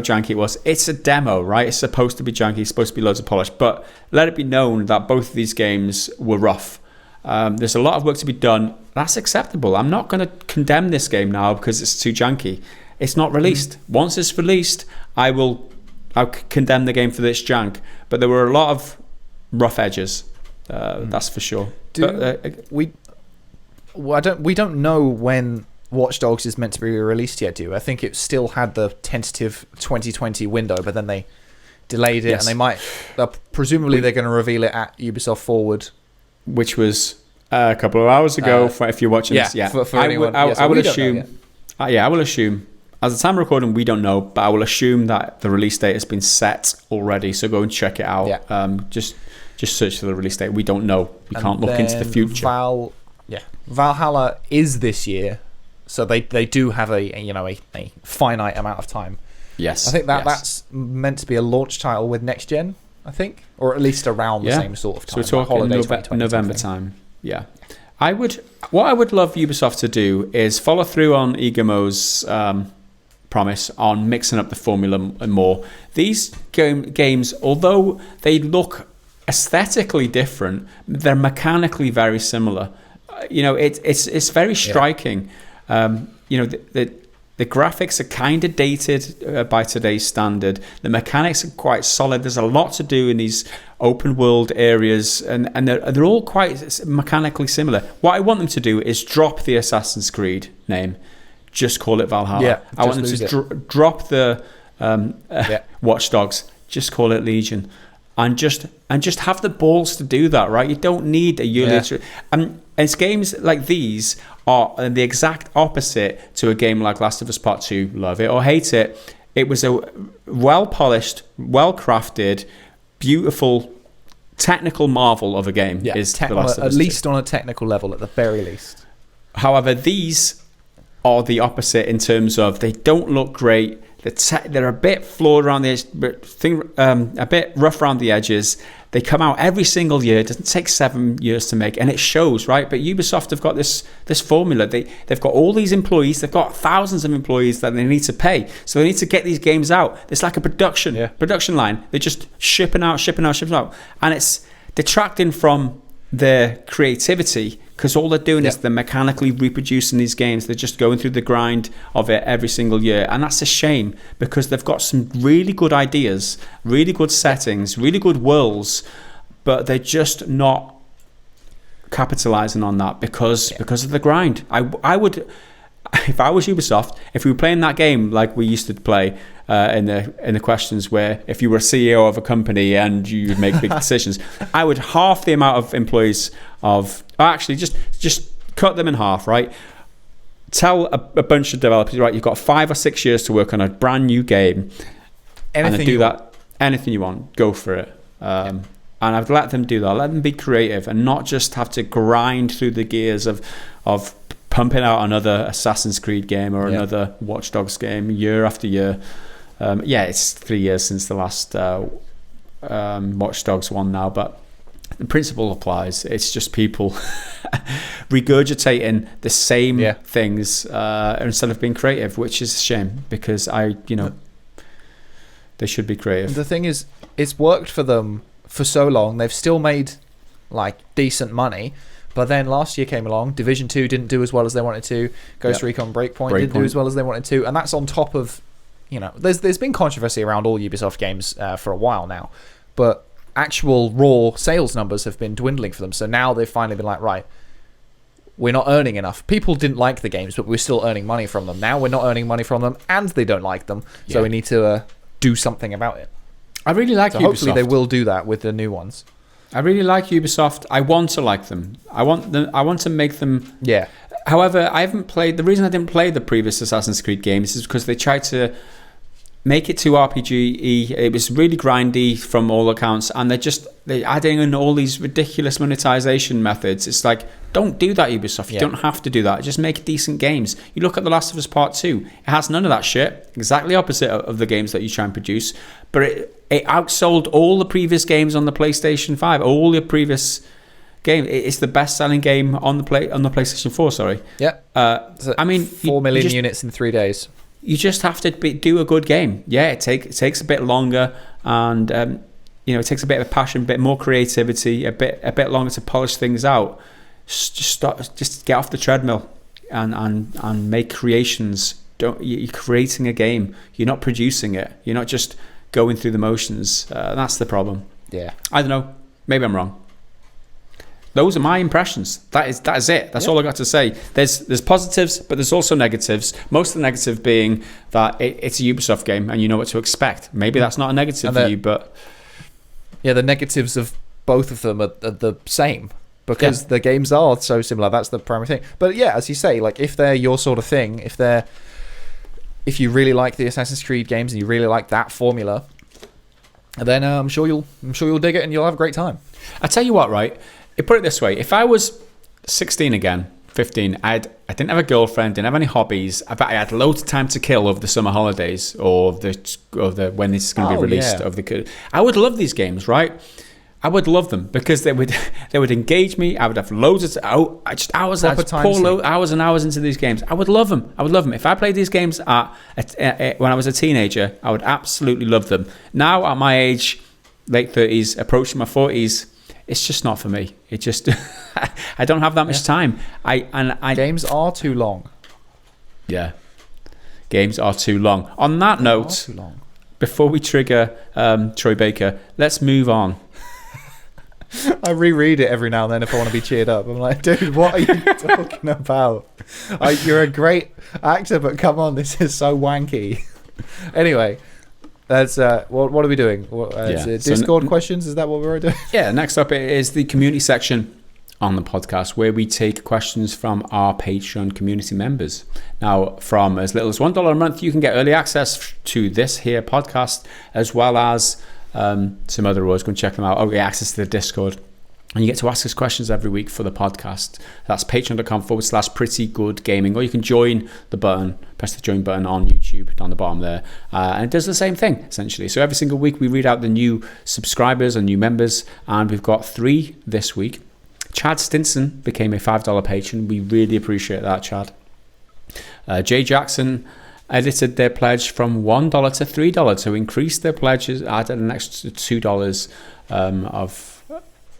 S1: janky it was. It's a demo, right? It's supposed to be janky, it's supposed to be loads of polish, but let it be known that both of these games were rough. There's a lot of work to be done. That's acceptable. I'm not going to condemn this game now because it's too janky. It's not released. Once it's released, I'll condemn the game for this jank. But there were a lot of rough edges. That's for sure.
S2: We don't know when Watch Dogs is meant to be released yet, do you? I think it still had the tentative 2020 window, but then they delayed it, and presumably they're going to reveal it at Ubisoft Forward,
S1: which was a couple of hours ago. If you're watching this,
S2: for anyone,
S1: I will assume. I will assume. As the time of recording, we don't know, but I will assume that the release date has been set already. So go and check it out. Yeah. Just search for the release date. We don't know. We can't look into the future.
S2: Valhalla is this year, so they do have a finite amount of time.
S1: Yes.
S2: I think that's meant to be a launch title with next gen. I think, or at least around the same sort of time.
S1: So we're talking November time. Yeah. What I would love Ubisoft to do is follow through on Egamo's promise on mixing up the formula more. These games, although they look aesthetically different, they're mechanically very similar. It's very striking. The graphics are kind of dated by today's standard. The mechanics are quite solid. There's a lot to do in these open world areas, and they're all quite mechanically similar. What I want them to do is drop the Assassin's Creed name. Just call it Valhalla.
S2: Yeah,
S1: I want them to drop the Watch Dogs. Just call it Legion, and just have the balls to do that. Right? You don't need a yearly. And it's games like these are the exact opposite to a game like Last of Us Part 2. Love it or hate it. It was a well polished, well crafted, beautiful technical marvel of a game is The Last of Us
S2: at least on a technical level, at the very least.
S1: However, these are the opposite in terms of they don't look great. They're a bit flawed around the edge, a bit rough around the edges. They come out every single year. It doesn't take 7 years to make, and it shows, right? But Ubisoft have got this formula. They've got all these employees. They've got thousands of employees that they need to pay. So they need to get these games out. It's like a production line. They're just shipping out, and it's detracting from their creativity, because all they're doing is they're mechanically reproducing these games. They're just going through the grind of it every single year, and that's a shame, because they've got some really good ideas, really good settings, really good worlds, but they're just not capitalizing on that because of the grind. I would, if I was Ubisoft, if we were playing that game like we used to play in the questions, where if you were a CEO of a company and you would make big decisions, I would half the amount of employees just cut them in half, right? Tell a bunch of developers, right, you've got 5 or 6 years to work on a brand new game. Anything you want, go for it. And I'd let them do that. Let them be creative and not just have to grind through the gears of pumping out another Assassin's Creed game or another Watch Dogs game year after year. It's 3 years since the last Watch Dogs one now, but the principle applies. It's just people regurgitating the same things instead of being creative, which is a shame, because they should be creative.
S2: The thing is, it's worked for them for so long. They've still made like decent money. But then last year came along, Division 2 didn't do as well as they wanted to, Ghost Recon Breakpoint didn't do as well as they wanted to, and that's on top of, there's been controversy around all Ubisoft games for a while now, but actual raw sales numbers have been dwindling for them. So now they've finally been like, right, we're not earning enough. People didn't like the games, but we're still earning money from them. Now we're not earning money from them, and they don't like them, so we need to do something about it.
S1: I really like Ubisoft.
S2: Hopefully they will do that with the new ones.
S1: I really like Ubisoft. I want to like them. I want to make them.
S2: Yeah.
S1: However, I haven't played. The reason I didn't play the previous Assassin's Creed games is because they tried to make it too RPG-y. It was really grindy from all accounts, and they're adding in all these ridiculous monetization methods. It's like, don't do that, Ubisoft. You don't have to do that. Just make decent games. You look at The Last of Us Part 2. It has none of that shit. Exactly opposite of the games that you try and produce. But it outsold all the previous games on the PlayStation 5. All the previous games. It's the best-selling game on the PlayStation 4. Sorry.
S2: Yeah.
S1: I mean,
S2: 4 million units in 3 days.
S1: You just have to do a good game. Yeah, it takes a bit longer, and it takes a bit of passion, a bit more creativity, a bit longer to polish things out. Just get off the treadmill and make creations. You're creating a game. You're not producing it. You're not just going through the motions. That's the problem.
S2: Yeah.
S1: I don't know. Maybe I'm wrong. Those are my impressions. That is it. That's all I got to say. There's positives, but there's also negatives. Most of the negative being that it's a Ubisoft game and you know what to expect. Maybe that's not a negative for you, but
S2: the negatives of both of them are the same, because the games are so similar. That's the primary thing. But as you say, like, if they're your sort of thing, if you really like the Assassin's Creed games and you really like that formula, then I'm sure you'll dig it and you'll have a great time.
S1: I tell you what, right? Put it this way: if I was 16 again, 15, I didn't have a girlfriend, didn't have any hobbies, but I had loads of time to kill over the summer holidays or the when this is going to be released. I would love these games, right? I would love them because they would engage me. I would have loads of hours and hours into these games. I would love them. If I played these games when I was a teenager, I would absolutely love them. Now at my age, late 30s, approaching my 40s. It's just not for me. It just I don't have that much time.
S2: Games are too long.
S1: Yeah, games are too long. On that note, before we trigger Troy Baker, let's move on.
S2: I reread it every now and then if I want to be cheered up. I'm like, dude, what are you talking about? You're a great actor, but come on, this is so wanky. Anyway. That's what are we doing? Discord questions? Is that what we're doing?
S1: Yeah. Next up is the community section on the podcast, where we take questions from our Patreon community members. Now, from as little as $1 a month, you can get early access to this here podcast, as well as some other rewards. Go and check them out. Okay, access to the Discord. And you get to ask us questions every week for the podcast. That's patreon.com/prettygoodgaming. Or you can join the button, press the join button on YouTube down the bottom there. And it does the same thing, essentially. So every single week we read out the new subscribers and new members. And we've got 3 this week. Chad Stinson became a $5 patron. We really appreciate that, Chad. Jay Jackson edited their pledge from $1 to $3. So increased their pledges, added an extra $2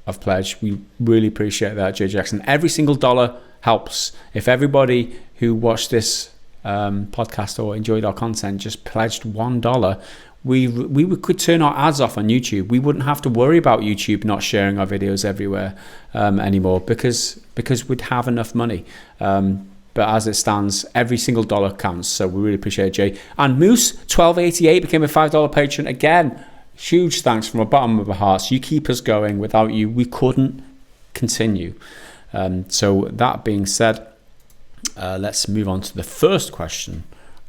S1: of pledge. We really appreciate that, Jay Jackson. Every single dollar helps. If everybody who watched this podcast or enjoyed our content just pledged $1, we could turn our ads off on YouTube. We wouldn't have to worry about YouTube not sharing our videos everywhere anymore because we'd have enough money. But as it stands, every single dollar counts. So we really appreciate it, Jay. And Moose1288 became a $5 patron again. Huge thanks from the bottom of our hearts. You keep us going. Without you, we couldn't continue. So that being said, let's move on to the first question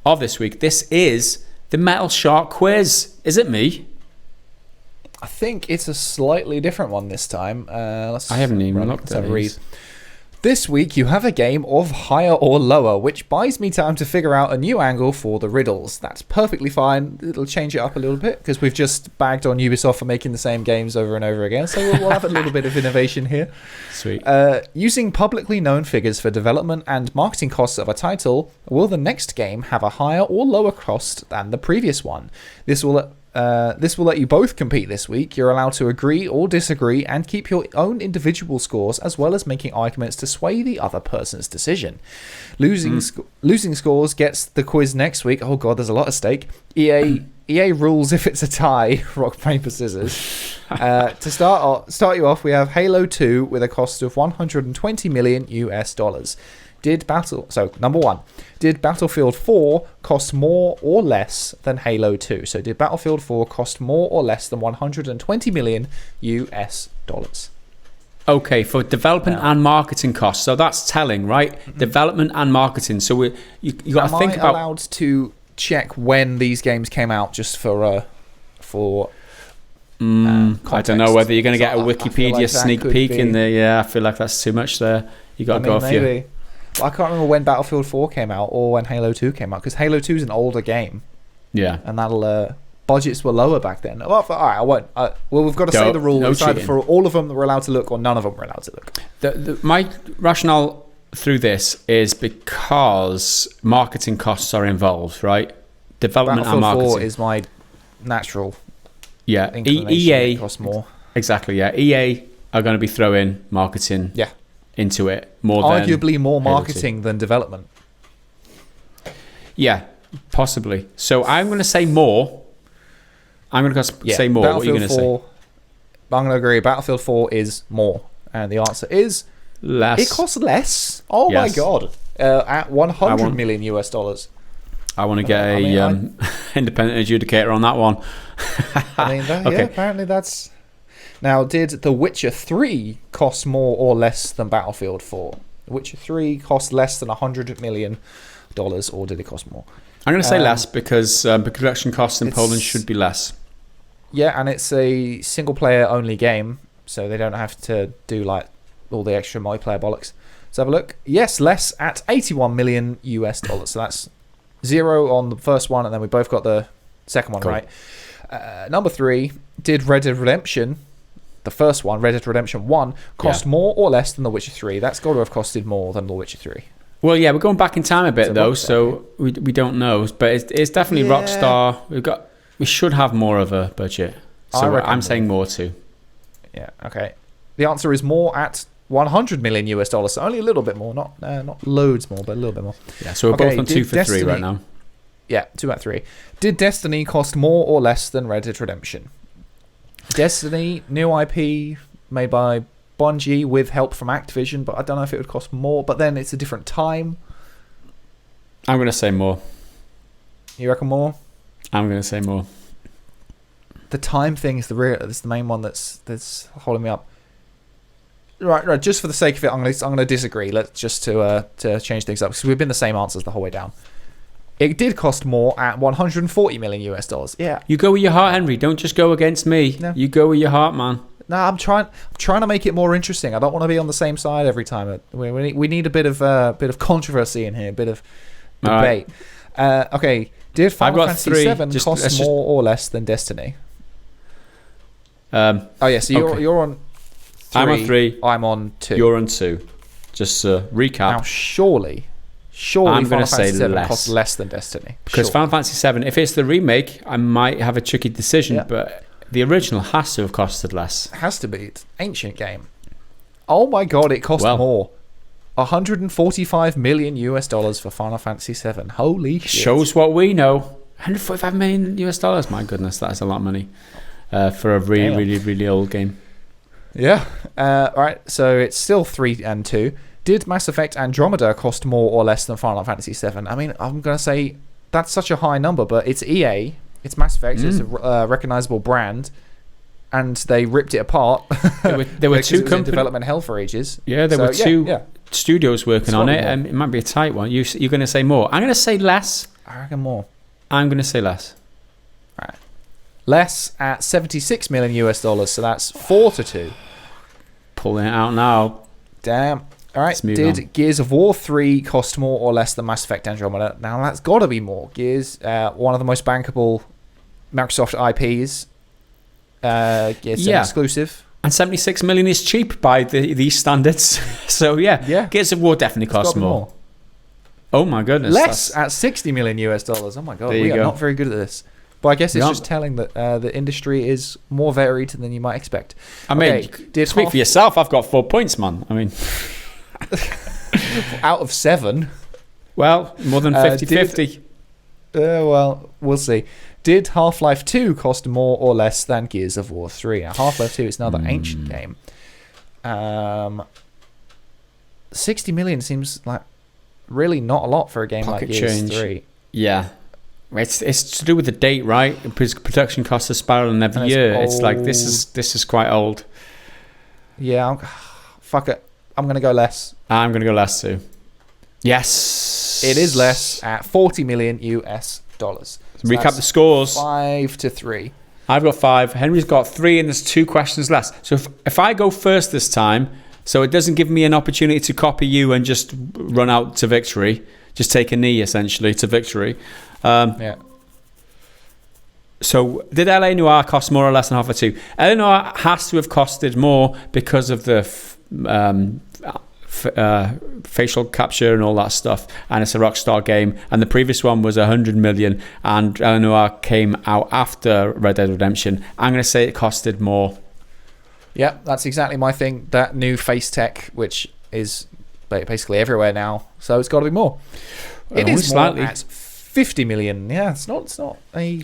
S1: of this week. This is the Metalshark quiz. Is it me?
S2: I think it's a slightly different one this time.
S1: I haven't even looked at it.
S2: This week you have a game of higher or lower, which buys me time to figure out a new angle for the riddles. That's perfectly fine. It'll change it up a little bit because we've just bagged on Ubisoft for making the same games over and over again. So we'll have a little bit of innovation here.
S1: Sweet.
S2: Using publicly known figures for development and marketing costs of a title, will the next game have a higher or lower cost than the previous one? This will let you both compete this week. You're allowed to agree or disagree and keep your own individual scores, as well as making arguments to sway the other person's decision. Losing scores gets the quiz next week. Oh god, there's a lot at stake. EA rules if it's a tie. Rock, paper, scissors. To start you off, we have Halo 2 with a cost of $120 million US. Number 1, did Battlefield 4 cost more or less than Halo 2? So did Battlefield 4 cost more or less than $120 million US?
S1: Okay, for development and marketing costs. So that's telling, right? Mm-hmm. Development and marketing. So you got to think about.
S2: Am I allowed to check when these games came out, just for
S1: context? I don't know whether you're going to get a Wikipedia sneak peek in there. Yeah, I feel like that's too much there. You got to go off your.
S2: I can't remember when Battlefield 4 came out or when Halo 2 came out, because Halo 2 is an older game.
S1: Yeah.
S2: And budgets were lower back then. Well, all right, I won't. We've got to say the rule. It's either for all of them that we're allowed to look or none of them we're allowed to look.
S1: My rationale through this is because marketing costs are involved, right? Development and marketing.
S2: Battlefield 4 is my natural inclination.
S1: EA
S2: costs more.
S1: Exactly, yeah. EA are going to be throwing marketing into it
S2: arguably more marketing than development.
S1: Yeah, possibly. So I'm going to say more. I'm going to say more. What are you going to say?
S2: I'm going to agree. Battlefield 4 is more, and the answer is
S1: less.
S2: It costs less. Oh my god! At $100 million US.
S1: I want to get a independent adjudicator on that one.
S2: Apparently that's. Now, did The Witcher 3 cost more or less than Battlefield 4? The Witcher 3 cost less than $100 million, or did it cost more?
S1: I'm going to say less because production costs in Poland should be less.
S2: Yeah, and it's a single-player only game, so they don't have to do like all the extra multiplayer bollocks. Let's have a look. Yes, less at $81 million US. So that's 0 on the first one, and then we both got the second one right. Number 3, did Red Dead Redemption, the first one, Red Dead Redemption 1, cost more or less than The Witcher 3? That's got to have costed more than The Witcher 3.
S1: Well, yeah, we're going back in time a bit though, so we don't know. But it's definitely Rockstar. We should have more of a budget. So I'm saying more too.
S2: Yeah. Okay. The answer is more at $100 million US. So only a little bit more, not loads more, but a little bit more.
S1: Yeah. So we're both on 2 for 3 right now.
S2: Yeah, 2 out of 3. Did Destiny cost more or less than Red Dead Redemption? Destiny, new IP made by Bungie with help from Activision, but I don't know if it would cost more. But then it's a different time.
S1: I'm going to say more.
S2: You reckon more?
S1: I'm going to say more.
S2: The time thing is the main one that's holding me up. Right. Just for the sake of it, I'm going to disagree. Let's just to change things up because we've been the same answers the whole way down. It did cost more at 140 million US dollars. Yeah.
S1: You go with your heart, Henry. Don't just go against me.
S2: No.
S1: You go with your heart, man.
S2: No, I'm trying to make it more interesting. I don't want to be on the same side every time. We need a bit of controversy in here, a bit of debate. Right. Okay, did Final Fantasy VII cost more or less than Destiny? So you're on 3.
S1: I'm on 3.
S2: I'm on 2.
S1: You're on 2. Just recap.
S2: Now, surely
S1: I'm
S2: Final Fantasy VII costs less than Destiny.
S1: Because Final Fantasy VII, if it's the remake, I might have a tricky decision, but the original has to have costed less.
S2: It has to be. It's an ancient game. Oh my god, it cost more. 145 million US dollars for Final Fantasy VII. Holy shit.
S1: Shows what we know. 145 million US dollars. My goodness, that's a lot of money for a really old game.
S2: Yeah. Right, so it's still 3 and 2. Did Mass Effect Andromeda cost more or less than Final Fantasy VII? I mean, I'm going to say that's such a high number, but it's EA. It's Mass Effect. It's a recognizable brand, and they ripped it apart.
S1: There were two companies
S2: in development hell for ages.
S1: Yeah, there were two studios working on it. It might be a tight one. You're going to say more. I'm going to say less.
S2: I reckon more.
S1: I'm going to say less.
S2: Right. Less at 76 million US dollars. So that's 4-2.
S1: Pulling it out now.
S2: Damn. All right. Did Gears of War 3 cost more or less than Mass Effect Andromeda? Now that's got to be more. Gears, one of the most bankable Microsoft IPs. Gears exclusive.
S1: And 76 million is cheap by these standards. So Gears of War definitely costs more. Oh my goodness.
S2: Less at 60 million US dollars. Oh my god. We are not very good at this. But I guess it's just telling that the industry is more varied than you might expect.
S1: I mean, speak for yourself. I've got 4 points, man. I mean,
S2: out of 7.
S1: Well, more than 50-50.
S2: Well, we'll see. Did Half-Life 2 cost more or less than Gears of War 3? Now, Half-Life 2 is another ancient game. 60 million seems like really not a lot for a game like Gears 3.
S1: Yeah. It's to do with the date, right? Because production costs are spiraling every year. It's like this is quite old.
S2: Yeah, fuck it. I'm going to go less.
S1: I'm going to go less too. Yes.
S2: It is less at 40 million US dollars.
S1: So recap the scores.
S2: 5-3.
S1: I've got 5. Henry's got 3, and there's 2 questions less. So if I go first this time, so it doesn't give me an opportunity to copy you and just run out to victory, just take a knee essentially to victory. So did LA Noire cost more or less than Half-Life 2? LA Noire has to have costed more because of the facial capture and all that stuff, and it's a Rockstar game, and the previous one was 100 million, and LA Noire came out after Red Dead Redemption. I'm going to say it costed more.
S2: Yeah, that's exactly my thing. That new face tech, which is basically everywhere now, so it's got to be more. It is slightly more at 50 million. Yeah, it's not a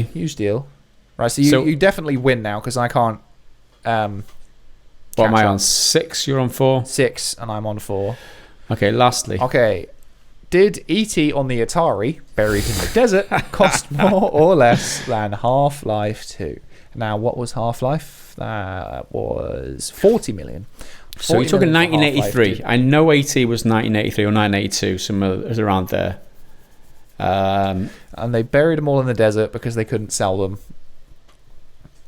S2: huge deal. Right, so you definitely win now because I can't.
S1: What am I on? 6? You're on 4?
S2: 6, and I'm on 4.
S1: Okay, lastly.
S2: Okay. Did E.T. on the Atari, buried in the desert, cost more or less than Half-Life 2? Now, what was Half-Life? That was 40 million.
S1: So you're talking 1983. I know E.T. was 1983 or 1982, somewhere around there.
S2: And they buried them all in the desert because they couldn't sell them.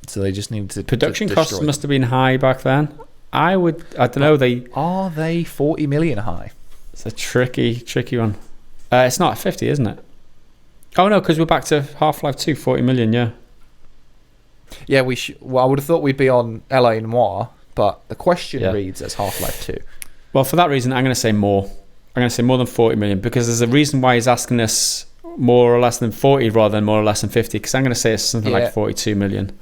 S2: So they just needed to.
S1: Production costs must have been high back then. I don't know.
S2: Are they 40 million high?
S1: It's a tricky one. It's not 50, isn't it? Oh no, because we're back to Half-Life 2, 40 million. Yeah.
S2: Yeah, I would have thought we'd be on LA Noire, but the question reads as Half-Life 2.
S1: Well, for that reason, I'm going to say more. I'm going to say more than 40 million because there's a reason why he's asking us more or less than 40 rather than more or less than 50, because I'm going to say it's something like 42 million.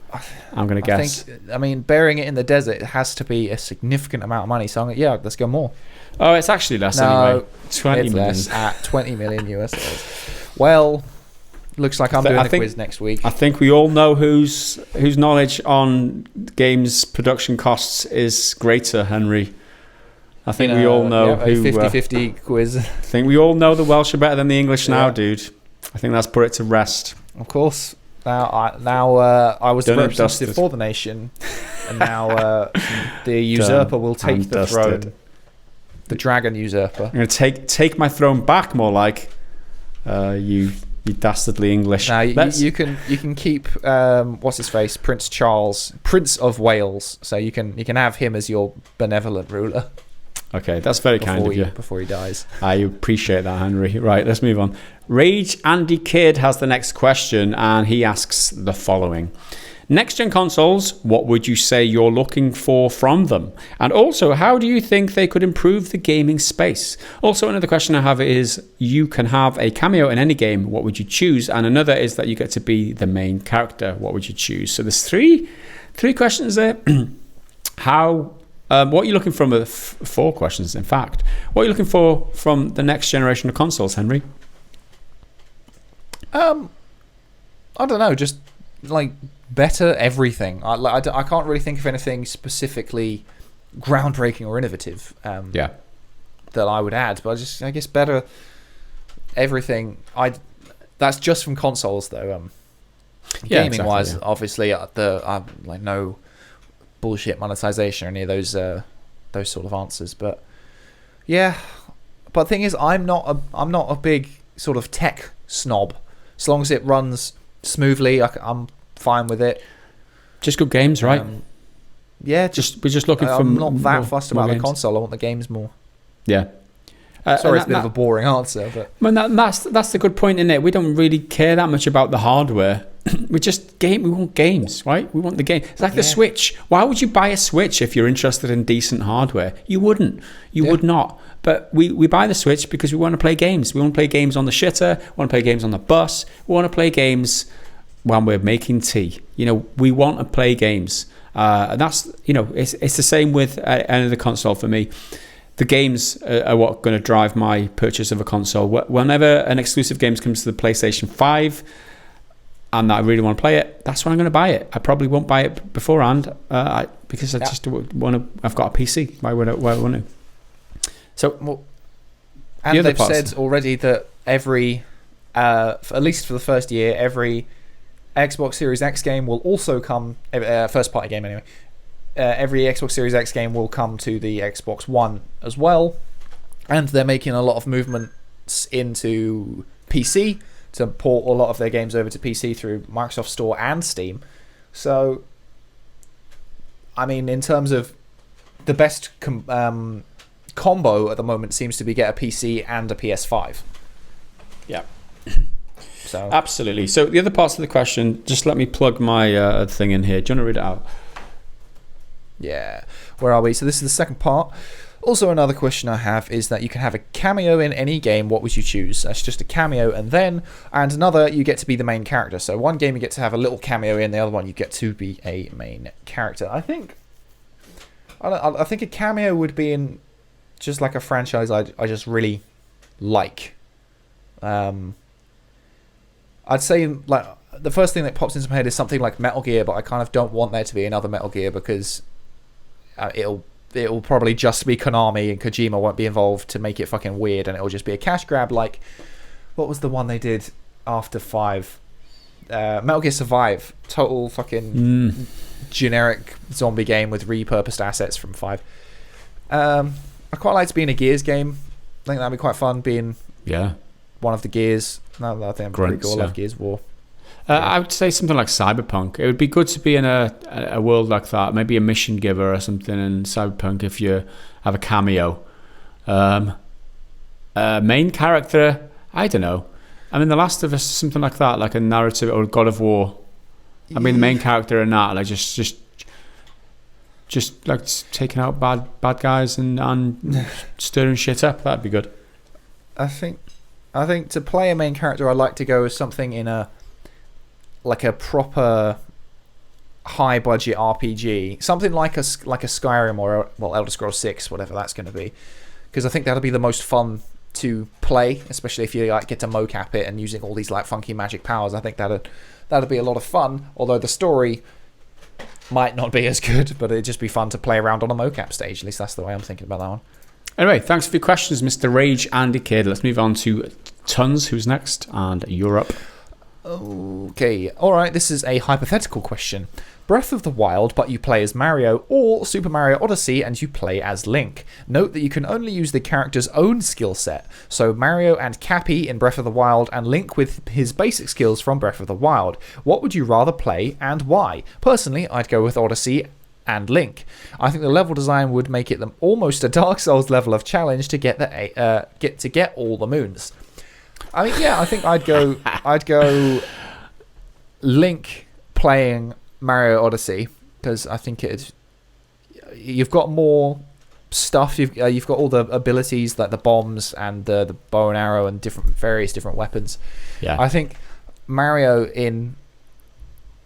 S1: I'm going to guess.
S2: I mean, burying it in the desert has to be a significant amount of money, so let's go more.
S1: Oh, it's actually less anyway. 20 million.
S2: Less at 20 million US dollars. Well, looks like I'm doing a quiz next week.
S1: I think we all know whose knowledge on games production costs is greater, Henry. I think we all know who...
S2: 50-50 quiz.
S1: I think we all know the Welsh are better than the English now, dude. I think that's put it to rest.
S2: Of course. Now I was the representative for the nation, and now the usurper will take the throne. The dragon usurper.
S1: I'm going to take my throne back, more like. You dastardly English.
S2: Now you can keep what's his face, Prince Charles, Prince of Wales. So you can have him as your benevolent ruler.
S1: Okay, that's very kind of you.
S2: Before he dies.
S1: I appreciate that, Henry. Right, let's move on. Rage Andy Kidd has the next question, and he asks the following. Next-gen consoles, what would you say you're looking for from them? And also, how do you think they could improve the gaming space? Also, another question I have is, you can have a cameo in any game, what would you choose? And another is that you get to be the main character, what would you choose? So there's three questions there. What are you looking from? Four questions, in fact. What are you looking for from the next generation of consoles, Henry?
S2: I don't know, just like better everything. I can't really think of anything specifically groundbreaking or innovative that I would add, but I guess better everything. That's just from consoles though. Gaming wise, obviously like no bullshit monetization or any of those sort of answers, but yeah. But the thing is, I'm not a big sort of tech snob. As long as it runs smoothly, I'm fine with it.
S1: Just good games, right?
S2: Yeah,
S1: we're just looking for.
S2: I'm not that fussed about
S1: games.
S2: The console. I want the games more.
S1: Yeah.
S2: Sorry, it's a bit of a boring answer, but
S1: that's the good point in it. We don't really care that much about the hardware. We want games, right? We want the game. It's like the Switch. Why would you buy a Switch if you're interested in decent hardware? You wouldn't. You would not. But we buy the Switch because we want to play games. We want to play games on the shitter. We want to play games on the bus. We want to play games when we're making tea. We want to play games. And that's, it's the same with any of the console for me. The games are what going to drive my purchase of a console. Whenever an exclusive game comes to the PlayStation 5 and I really want to play it, that's when I'm going to buy it. I probably won't buy it beforehand because I just want to. I've got a PC. Why would I want to? So,
S2: and they've said already that every, at least for the first year, every Xbox Series X game will also come. First party game anyway. Every Xbox Series X game will come to the Xbox One as well, and they're making a lot of movements into PC to port a lot of their games over to PC through Microsoft Store and Steam. So, I mean, in terms of the best combo at the moment seems to be get a PC and a PS5.
S1: Yeah.
S2: So
S1: absolutely. So the other parts of the question, just let me plug my thing in here. Do you want to read it out?
S2: Yeah. Where are we? So this is the second part. Also, another question I have is that you can have a cameo in any game. What would you choose? That's just a cameo and another, you get to be the main character. So one game you get to have a little cameo in, the other one you get to be a main character. I think a cameo would be in just like a franchise I just really like. I'd say like the first thing that pops into my head is something like Metal Gear, but I kind of don't want there to be another Metal Gear because it'll probably just be Konami and Kojima won't be involved to make it fucking weird, and it'll just be a cash grab. Like, what was the one they did after 5? Metal Gear Survive. Total fucking generic zombie game with repurposed assets from 5. I quite like to be in a Gears game. I think that'd be quite fun being one of the Gears. No, I think I'm pretty cool. I love Gears of War.
S1: I would say something like Cyberpunk. It would be good to be in a world like that, maybe a mission giver or something in Cyberpunk if you have a cameo. Main character, I don't know. I mean, The Last of Us, something like that, like a narrative, or God of War. I mean, the main character in that, like just like taking out bad guys and stirring shit up. That'd be good.
S2: I think to play a main character, I'd like to go with something in a proper high budget RPG, something like a Skyrim or Elder Scrolls 6, whatever that's going to be, because I think that'll be the most fun to play, especially if you like get to mocap it and using all these like funky magic powers. I think that'd be a lot of fun, although the story might not be as good, but it'd just be fun to play around on a mocap stage. At least that's the way I'm thinking about that one.
S1: Anyway, thanks for your questions, Mr. Rage Andy Kidd. Let's move on to Tons, who's next, and Europe.
S2: Okay, alright, this is a hypothetical question. Breath of the Wild, but you play as Mario, or Super Mario Odyssey and you play as Link. Note that you can only use the character's own skill set, so Mario and Cappy in Breath of the Wild and Link with his basic skills from Breath of the Wild. What would you rather play and why? Personally, I'd go with Odyssey and Link. I think the level design would make it almost a Dark Souls level of challenge to get all the moons. I mean, yeah, I think I'd go Link playing Mario Odyssey, because I think you've got more stuff. You've got all the abilities like the bombs and the bow and arrow and various different weapons.
S1: Yeah,
S2: I think Mario in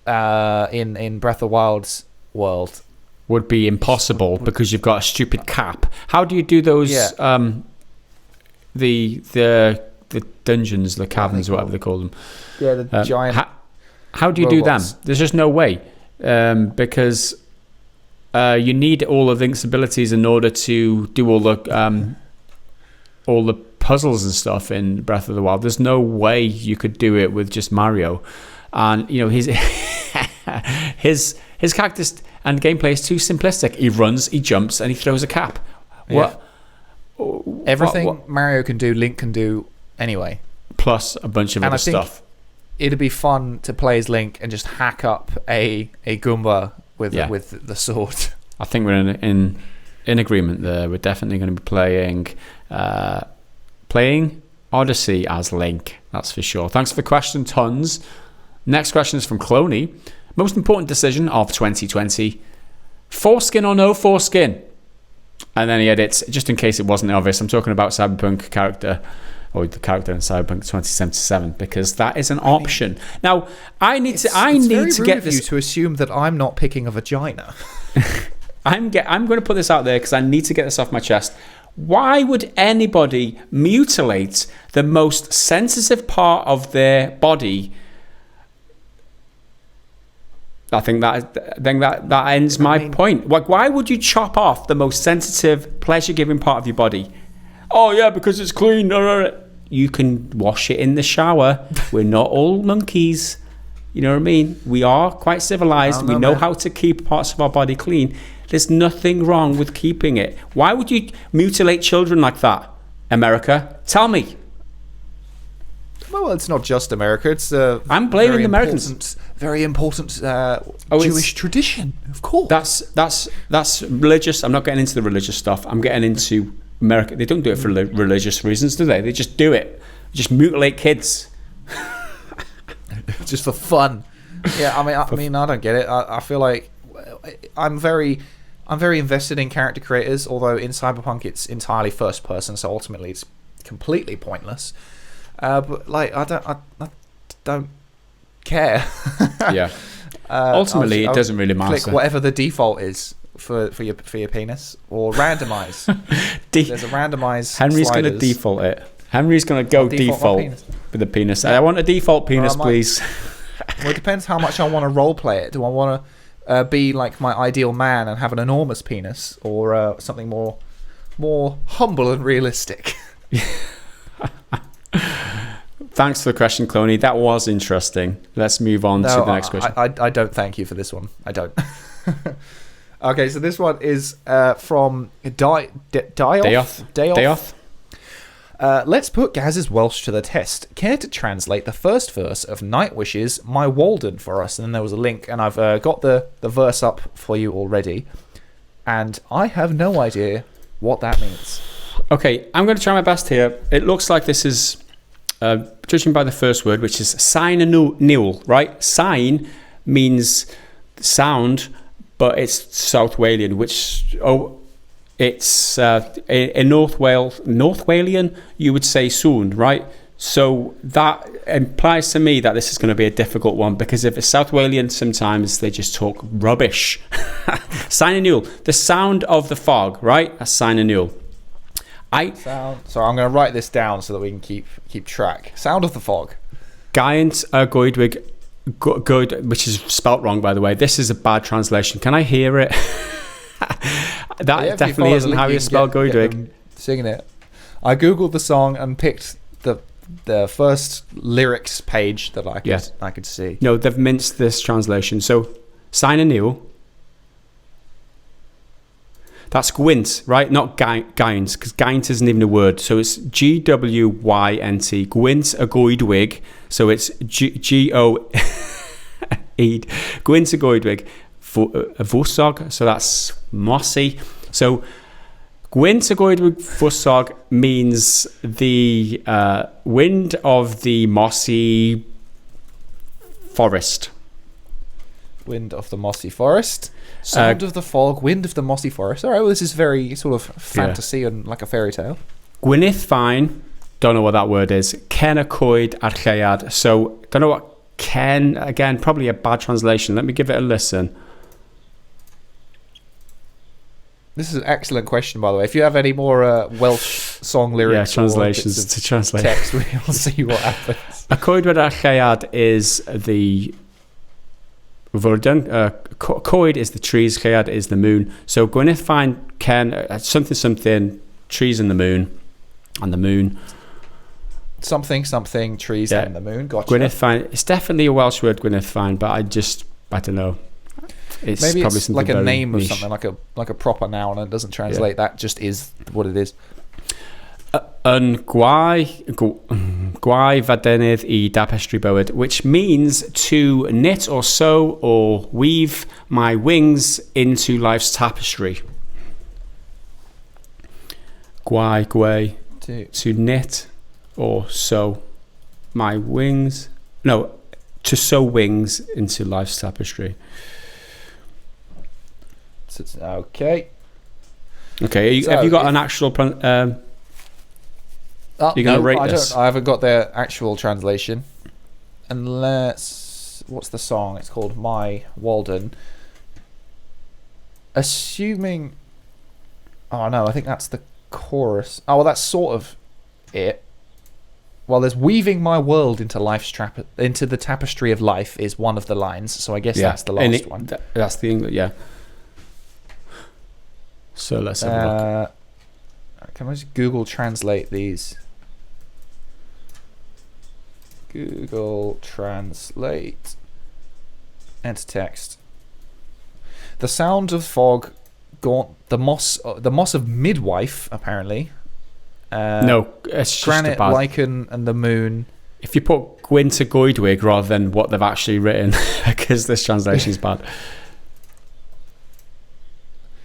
S2: Breath of the Wild's world
S1: would be impossible because you've got a stupid cap. How do you do those? Yeah. The dungeons, the caverns, whatever they call them.
S2: Yeah, the giant.
S1: How do you
S2: robots.
S1: do them? There's just no way, because you need all of Link's abilities in order to do all the puzzles and stuff in Breath of the Wild. There's no way you could do it with just Mario, and his his character and gameplay is too simplistic. He runs, he jumps, and he throws a cap.
S2: Yeah. Everything Mario can do, Link can do anyway.
S1: Plus a bunch of other stuff.
S2: It'd be fun to play as Link and just hack up a Goomba with the sword.
S1: I think we're in agreement there. We're definitely going to be playing Odyssey as Link. That's for sure. Thanks for the question, tons. Next question is from Cloney. Most important decision of 2020: foreskin or no foreskin? And then he edits, just in case it wasn't obvious, I'm talking about Cyberpunk character, or the character in Cyberpunk 2077, because that is an option. Now, I need to get this.
S2: You to assume that I'm not picking a vagina.
S1: I'm going to put this out there because I need to get this off my chest. Why would anybody mutilate the most sensitive part of their body? I think that ends my point. Like, why would you chop off the most sensitive, pleasure-giving part of your body? Oh yeah, because it's clean. You can wash it in the shower. We're not all monkeys. You know what I mean? We are quite civilized. We know how to keep parts of our body clean. There's nothing wrong with keeping it. Why would you mutilate children like that, America? Tell me.
S2: Well, it's not just America. It's
S1: I'm blaming the Americans.
S2: Very important Jewish tradition, of course.
S1: That's religious. I'm not getting into the religious stuff. I'm getting into America. They don't do it for religious reasons, do they? They just do it. Just mutilate kids.
S2: Just for fun. Yeah, I mean, I don't get it. I feel like I'm very invested in character creators. Although in Cyberpunk it's entirely first person, so ultimately it's completely pointless. But like, I don't care. Yeah.
S1: Ultimately, it doesn't really matter.
S2: Click whatever the default is for your penis, or randomize. There's a randomize.
S1: Henry's going to default it. Henry's going to go default with the penis. Yeah. I want a default penis, please.
S2: Well, it depends how much I want to role play it. Do I want to be like my ideal man and have an enormous penis, or something more humble and realistic?
S1: Thanks for the question, Cloney. That was interesting. Let's move on to the next question.
S2: I don't thank you for this one. I don't. Okay, so this one is from Dayoth. Let's put Gaz's Welsh to the test. Care to translate the first verse of Night Wishes, My Walden, for us? And then there was a link, and I've got the verse up for you already. And I have no idea what that means.
S1: Okay, I'm going to try my best here. It looks like this is, judging by the first word, which is sign nul, right? Sign means sound, but it's South Walian, which it's in North Walian, you would say soon, right? So that implies to me that this is going to be a difficult one, because if it's South Walian, sometimes they just talk rubbish. Sign nul, the sound of the fog, right? That's sign nul.
S2: So I'm going to write this down so that we can keep track. Sound of the fog.
S1: Giant Goidwig, which is spelt wrong, by the way. This is a bad translation. Can I hear it? That definitely isn't how you spell Goidwig.
S2: Singing it. I googled the song and picked the the first lyrics page that I could see.
S1: No, they've minced this translation. So, sign anew. That's Gwent, right? Not Gynt, because Gynt isn't even a word. So it's G-W-Y-N-T. Gwent a Goedwig. So it's G-O... Gwent a Goedwig. Vosog. So that's mossy. So Gwent a Goedwig Vosog means the wind of the mossy forest.
S2: Wind of the mossy forest. Sound of the fog, wind of the mossy forest. All right, well, this is very sort of fantasy and like a fairy tale.
S1: Gwyneth Fine, don't know what that word is. Ken a Coed ar Lleuad. So, don't know what Ken, again, probably a bad translation. Let me give it a listen.
S2: This is an excellent question, by the way. If you have any more Welsh song lyrics,
S1: translations to translate
S2: text, we'll see what happens.
S1: A Coed ar Lleuad is the Vyrdan. Coed is the trees, Lleuad is the moon. So Gwyneth Fine, Ken, something, trees and the moon.
S2: Something, trees and the moon. Gotcha.
S1: Gwyneth Fine. It's definitely a Welsh word, Gwyneth Fine, but I don't know. It's
S2: maybe
S1: probably
S2: it's
S1: something
S2: like a name
S1: niche.
S2: Of something, like a proper noun, and it doesn't translate. That just is what it is.
S1: Yn gwai fadenydd I tapestry bywyd, which means to knit or sew or weave my wings into life's tapestry. Gwai, to knit or sew my wings. No, to sew wings into life's tapestry.
S2: Okay.
S1: Okay, have you got an actual... You're going to rate this?
S2: I haven't got the actual translation. Unless... What's the song? It's called My Walden. Assuming... Oh, no, I think that's the chorus. Oh, well, that's sort of it. Well, there's weaving my world into into the tapestry of life is one of the lines, so I guess that's the last one.
S1: That's the English, yeah. So let's have a look.
S2: Can I just Google translate these? Google Translate. Enter text. The sound of fog, gaunt, the moss of midwife, apparently.
S1: No, it's
S2: granite,
S1: just
S2: lichen, and the moon.
S1: If you put Gwynta Goedwig rather than what they've actually written, because this translation is bad.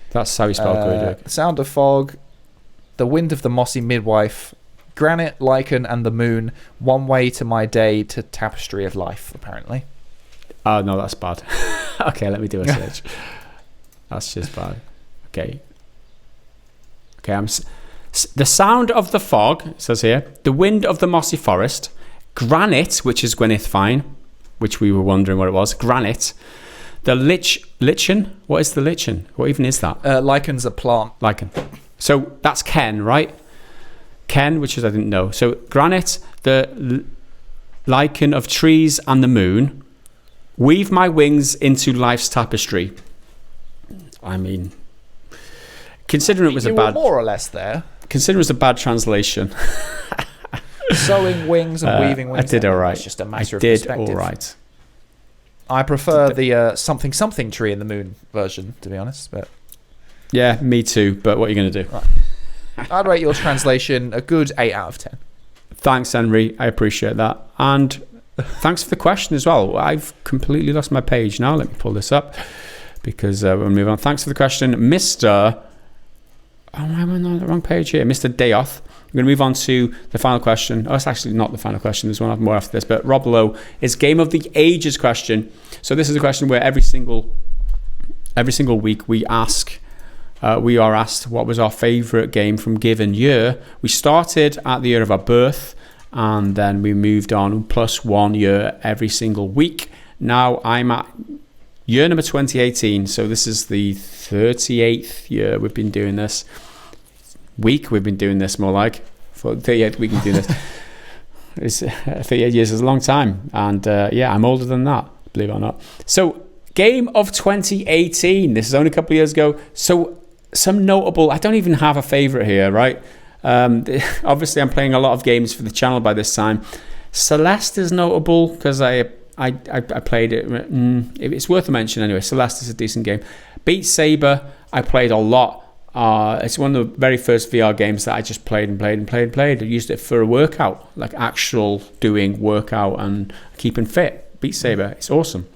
S1: That's how you spell Goedwig.
S2: The sound of fog, the wind of the mossy midwife, granite, lichen, and the moon, one way to my day to tapestry of life, apparently.
S1: Oh, no, that's bad. Okay, let me do a search. That's just bad. Okay, the sound of the fog, it says here, the wind of the mossy forest, granite, which is Gwyneth Fine, which we were wondering what it was, granite, the lichen, what is the lichen? What even is that?
S2: Lichen's a plant.
S1: Lichen. So that's Ken, right? Ken, which is I didn't know. So granite, the lichen of trees and the moon, weave my wings into life's tapestry. I mean, considering it was
S2: more or less there.
S1: Considering it was a bad translation.
S2: Sewing wings and weaving wings.
S1: I did all right.
S2: It's just a matter of perspective.
S1: All right.
S2: I prefer the something tree in the moon version, to be honest. But
S1: yeah, me too. But what are you going to do?
S2: Right. I'd rate your translation a good 8 out of 10.
S1: Thanks, Henry. I appreciate that. And thanks for the question as well. I've completely lost my page now. Let me pull this up because we'll move on. Thanks for the question, Mr. Oh, I'm on the wrong page here. Mr. Dayoth. We're going to move on to the final question. Oh, it's actually not the final question. There's one more after this. But Rob Lowe is Game of the Ages question. So this is a question where every single week we are asked what was our favourite game from given year. We started at the year of our birth and then we moved on plus 1 year every single week. Now I'm at year number 2018. So this is the 38th year we've been doing this. We've been doing this more like for 38th week. We can do this. It's 38 years is a long time, and I'm older than that, believe it or not. So, game of 2018. This is only a couple of years ago. So, some notable. I don't even have a favorite here, right? Obviously, I'm playing a lot of games for the channel by this time. Celeste is notable because I played it. It's worth a mention anyway. Celeste is a decent game. Beat Saber, I played a lot. It's one of the very first VR games that I just played. I used it for a workout, like actual doing workout and keeping fit. Beat Saber, it's awesome.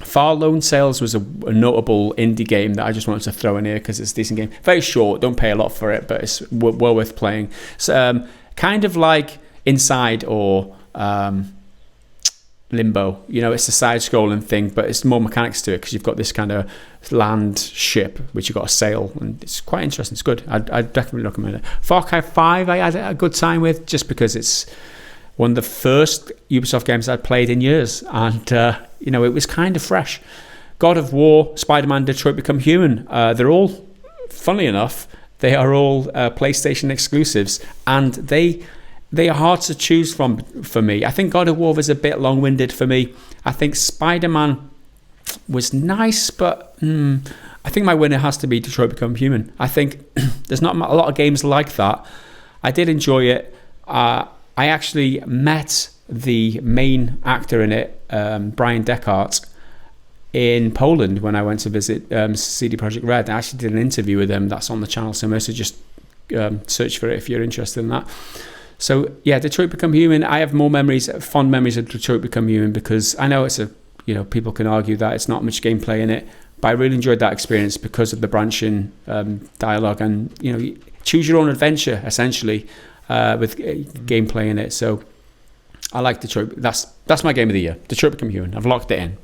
S1: Far Lone Sales was a notable indie game that I just wanted to throw in here because it's a decent game. Very short, don't pay a lot for it, but it's well worth playing. So, kind of like Inside or Limbo. It's a side-scrolling thing, but it's more mechanics to it because you've got this kind of land ship which you've got to sail, and it's quite interesting. It's good. I'd definitely recommend it. Far Cry 5 I had a good time with just because it's one of the first Ubisoft games I'd played in years, and it was kind of fresh. God of War, Spider-Man, Detroit Become Human, they're all, funnily enough, they are all PlayStation exclusives, and they are hard to choose from for me. I think God of War was a bit long-winded for me. I think Spider-Man was nice, but I think my winner has to be Detroit Become Human. I think there's not a lot of games like that. I did enjoy it. I actually met the main actor in it, Brian Deckard, in Poland when I went to visit CD Projekt Red. I actually did an interview with him. That's on the channel, so most just search for it if you're interested in that. So yeah, Detroit Become Human. I have more fond memories of Detroit Become Human because I know it's people can argue that it's not much gameplay in it, but I really enjoyed that experience because of the branching dialogue and choose your own adventure essentially with gameplay in it. So I like Detroit. That's my game of the year. Detroit Become Human. I've locked it in.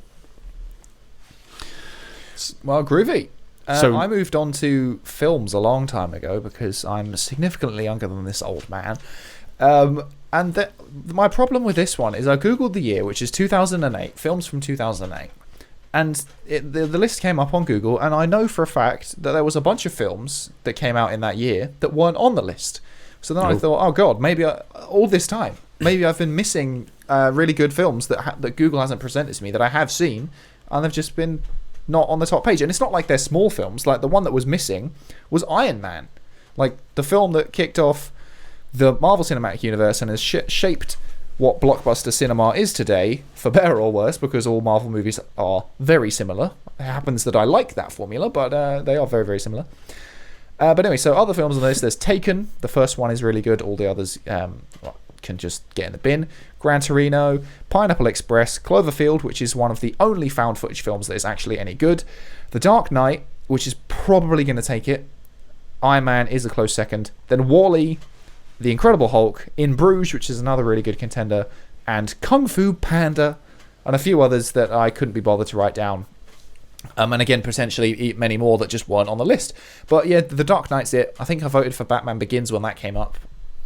S2: Well, groovy. So I moved on to films a long time ago because I'm significantly younger than this old man. My problem with this one is I googled the year, which is 2008, films from 2008. And the list came up on Google, and I know for a fact that there was a bunch of films that came out in that year that weren't on the list. So then I thought, oh God, maybe all this time, maybe I've been missing really good films that Google hasn't presented to me that I have seen, and they've just been not on the top page. And it's not like they're small films. Like the one that was missing was Iron Man, like the film that kicked off the Marvel Cinematic Universe and has shaped what blockbuster cinema is today, for better or worse, because all Marvel movies are very similar. It happens that I like that formula, but they are very, very similar. But anyway, so other films on this, there's Taken. The first one is really good. All the others can just get in the bin. Gran Torino, Pineapple Express, Cloverfield, which is one of the only found footage films that is actually any good. The Dark Knight, which is probably going to take it. Iron Man is a close second. Then Wall-E, The Incredible Hulk, In Bruges, which is another really good contender, and Kung Fu Panda, and a few others that I couldn't be bothered to write down. And again, potentially many more that just weren't on the list. But yeah, The Dark Knight's it. I think I voted for Batman Begins when that came up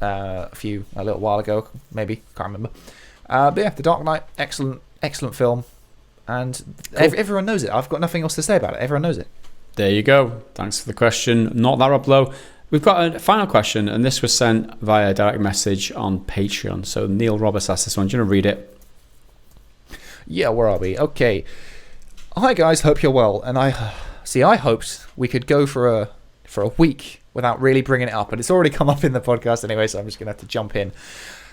S2: a little while ago, maybe, can't remember. But yeah, The Dark Knight, excellent film, and cool. Everyone knows it. I've got nothing else to say about it. Everyone knows it.
S1: There you go. Thanks for the question. Not That Rob Lowe. We've got a final question, and this was sent via direct message on Patreon. So Neil Roberts asked this one. Do you want to read it?
S2: Yeah, where are we? Okay. Hi guys, hope you're well. And I hoped we could go for a week without really bringing it up, but it's already come up in the podcast anyway, so I'm just going to have to jump in.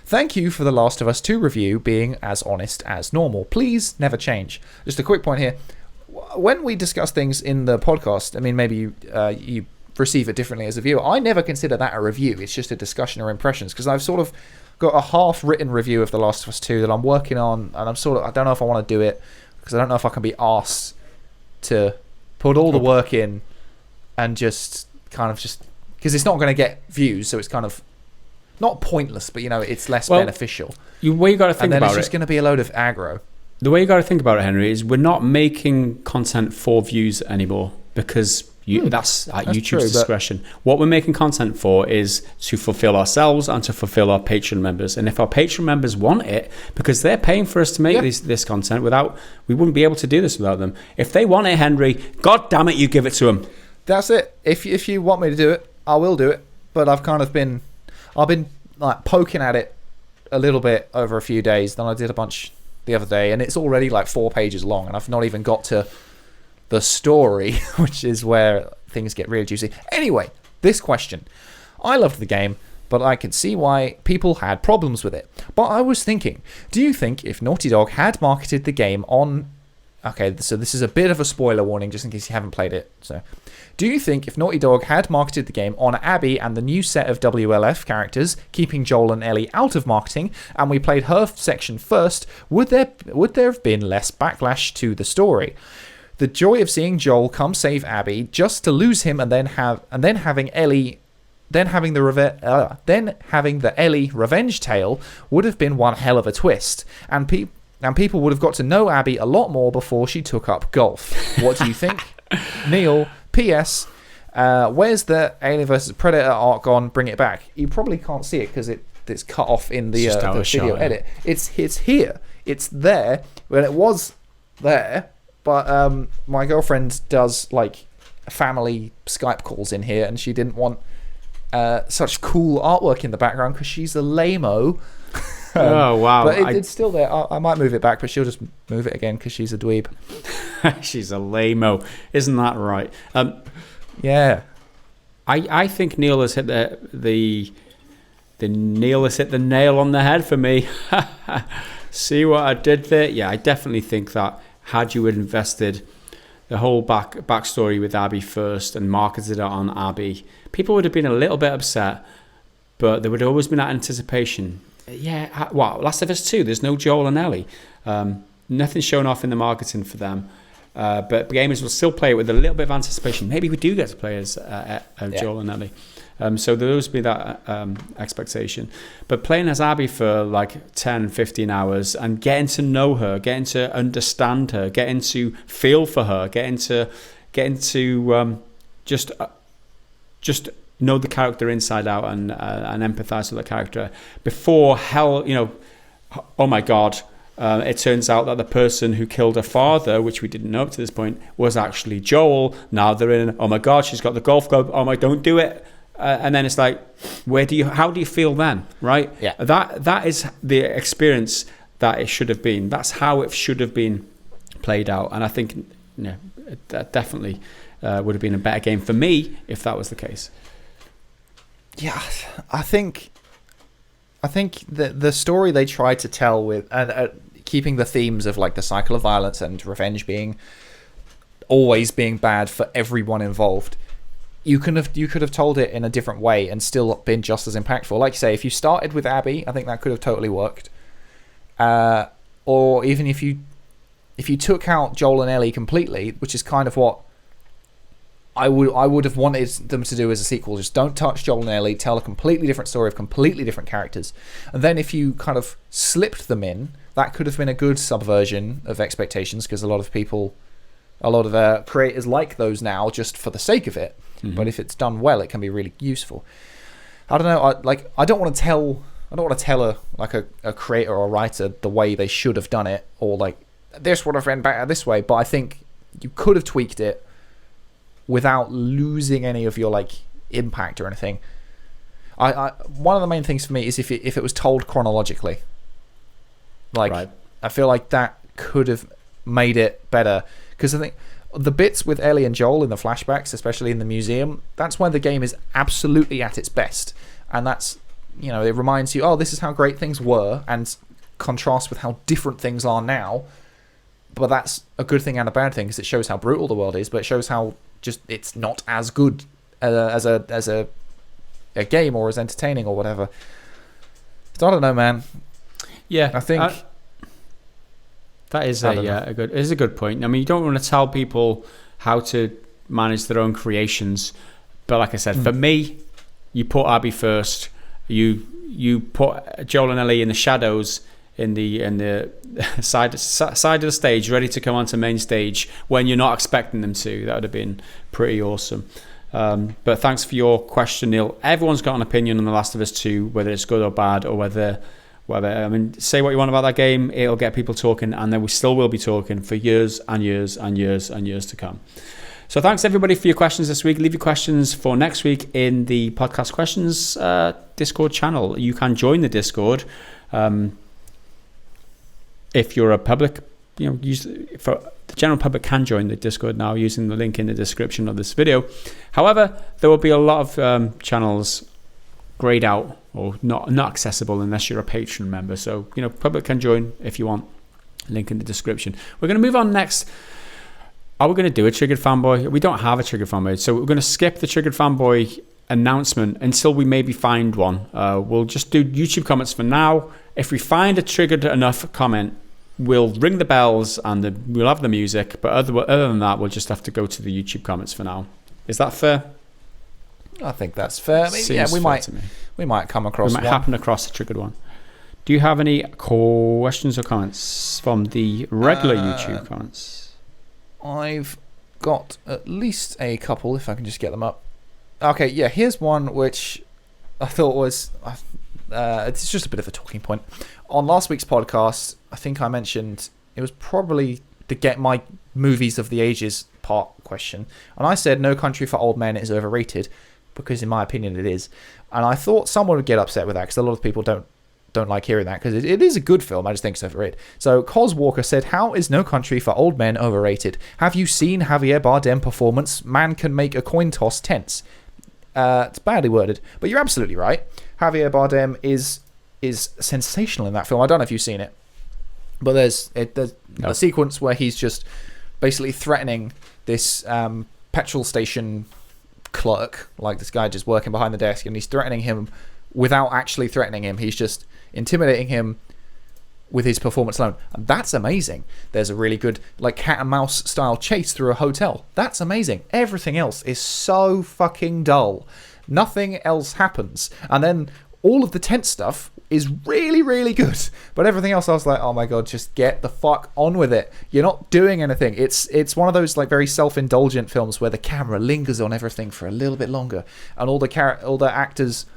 S2: Thank you for The Last of Us 2 review being as honest as normal. Please never change. Just a quick point here. When we discuss things in the podcast, I mean, maybe you receive it differently as a viewer. I never consider that a review. It's just a discussion or impressions, because I've sort of got a half-written review of The Last of Us 2 that I'm working on, and I don't know if I want to do it, because I don't know if I can be asked to put all the work in and just because it's not going to get views, so it's kind of not pointless, but it's less beneficial.
S1: The way you got to think about it,
S2: and then it's just going to be a load of aggro.
S1: The way you got to think about it, Henry, is we're not making content for views anymore, because that's at YouTube's discretion. What we're making content for is to fulfill ourselves and to fulfill our Patreon members. And if our Patreon members want it, because they're paying for us to make this content, we wouldn't be able to do this without them. If they want it, Henry, God damn it, you give it to them. That's
S2: it. If you want me to do it, I will do it. But I've been like poking at it a little bit over a few days. Then I did a bunch the other day, and it's already like 4 pages long, and I've not even got to the story, which is where things get really juicy. Anyway, this question. I loved the game, but I could see why people had problems with it. But I was thinking, do you think if Naughty Dog had marketed the game on... Okay, so this is a bit of a spoiler warning, just in case you haven't played it. So, do you think if Naughty Dog had marketed the game on Abby and the new set of WLF characters, keeping Joel and Ellie out of marketing, and we played her section first, would there have been less backlash to the story? The joy of seeing Joel come save Abby, just to lose him, and then having the Ellie revenge tale would have been one hell of a twist, and people would have got to know Abby a lot more before she took up golf. What do you think? Neil, P.S. Where's the Alien vs. Predator arc gone? Bring it back. You probably can't see it because it's cut off in the video edit. It's here. It's there. Well, it was there, but my girlfriend does like family Skype calls in here, and she didn't want such cool artwork in the background because she's a lame-o.
S1: Oh, wow.
S2: But it's still there. I might move it back, but she'll just move it again because she's a dweeb.
S1: She's a lame-o. Isn't that right?
S2: Yeah.
S1: I think Neil has hit the Neil has hit the nail on the head for me. See what I did there? Yeah, I definitely think that had you invested the whole backstory with Abby first and marketed it on Abby, people would have been a little bit upset, but there would have always been that anticipation. Yeah, wow, Last of Us 2, there's no Joel and Ellie. Nothing's shown off in the marketing for them. But gamers will still play it with a little bit of anticipation. Maybe we do get to play as Joel and Ellie. So there'll always be that expectation. But playing as Abby for like 10, 15 hours and getting to know her, getting to understand her, getting to feel for her, getting to just know the character inside out and empathize with the character before oh my God, it turns out that the person who killed her father, which we didn't know up to this point, was actually Joel. Now they're in, oh my God, she's got the golf club, oh my, don't do it. And then it's like, how do you feel then, right?
S2: Yeah.
S1: That is the experience that it should have been. That's how it should have been played out. And I think that definitely would have been a better game for me if that was the case.
S2: Yeah, I think the story they tried to tell with keeping the themes of like the cycle of violence and revenge being always being bad for everyone involved, you could have told it in a different way and still been just as impactful. Like you say, if you started with Abby, I think that could have totally worked. Or even if you took out Joel and Ellie completely, which is kind of what I would have wanted them to do as a sequel. Just don't touch Joel and Ellie, tell a completely different story of completely different characters. And then if you kind of slipped them in, that could have been a good subversion of expectations, because a lot of creators like those now just for the sake of it. Mm-hmm. But if it's done well, it can be really useful. I don't know, I don't want to tell a creator or writer the way they should have done it, or like this would have been better this way, but I think you could have tweaked it without losing any of your like impact or anything. One of the main things for me is if it was told chronologically. Like, right. I feel like that could have made it better, because I think the bits with Ellie and Joel in the flashbacks, especially in the museum, that's when the game is absolutely at its best, and that's, it reminds you, oh, this is how great things were, and contrasts with how different things are now. But that's a good thing and a bad thing, because it shows how brutal the world is, but it shows how just it's not as good as a game or as entertaining or whatever. So I don't know, man.
S1: Yeah,
S2: I think
S1: that is a good point. I mean, you don't want to tell people how to manage their own creations, but like I said, for me, you put Abby first. You put Joel and Ellie in the shadows, in the side of the stage, ready to come onto main stage when you're not expecting them to. That would have been pretty awesome. But thanks for your question, Neil. Everyone's got an opinion on The Last of Us 2, whether it's good or bad, or whether I mean, say what you want about that game, it'll get people talking, and then we still will be talking for years and years and years and years to come. So thanks everybody for your questions this week. Leave your questions for next week in the podcast questions Discord channel. You can join the Discord. If you're a public, for the general public can join the Discord now using the link in the description of this video. However, there will be a lot of channels grayed out or not accessible unless you're a Patreon member. So, public can join if you want. Link in the description. We're going to move on next. Are we going to do a Triggered Fanboy? We don't have a Triggered Fanboy, so we're going to skip the Triggered Fanboy announcement until we maybe find one. We'll just do YouTube comments for now. If we find a triggered enough comment, we'll ring the bells and we'll have the music. But other than that, we'll just have to go to the YouTube comments for now. Is that fair?
S2: I think that's fair. We might come across.
S1: We might happen across a triggered one. Do you have any questions or comments from the regular YouTube comments?
S2: I've got at least a couple, if I can just get them up. Okay, yeah, here's one which I thought was... it's just a bit of a talking point. On last week's podcast, I think I mentioned it was probably the Get My Movies of the Ages part question. And I said No Country for Old Men is overrated, because in my opinion it is. And I thought someone would get upset with that, because a lot of people don't like hearing that, because it is a good film. I just think it's overrated. So Cos Walker said, how is No Country for Old Men overrated? Have you seen Javier Bardem performance? Man can make a coin toss tense. It's badly worded, but you're absolutely right. Javier Bardem is sensational in that film. I don't know if you've seen it, but there's a sequence where he's just basically threatening this petrol station clerk, like this guy just working behind the desk, and he's threatening him without actually threatening him. He's just intimidating him with his performance alone. And that's amazing. There's a really good like cat and mouse style chase through a hotel. That's amazing. Everything else is so fucking dull. Nothing else happens. And then all of the tense stuff is really, really good. But everything else, I was like, oh my God, just get the fuck on with it. You're not doing anything. It's one of those like very self-indulgent films where the camera lingers on everything for a little bit longer. And all the actors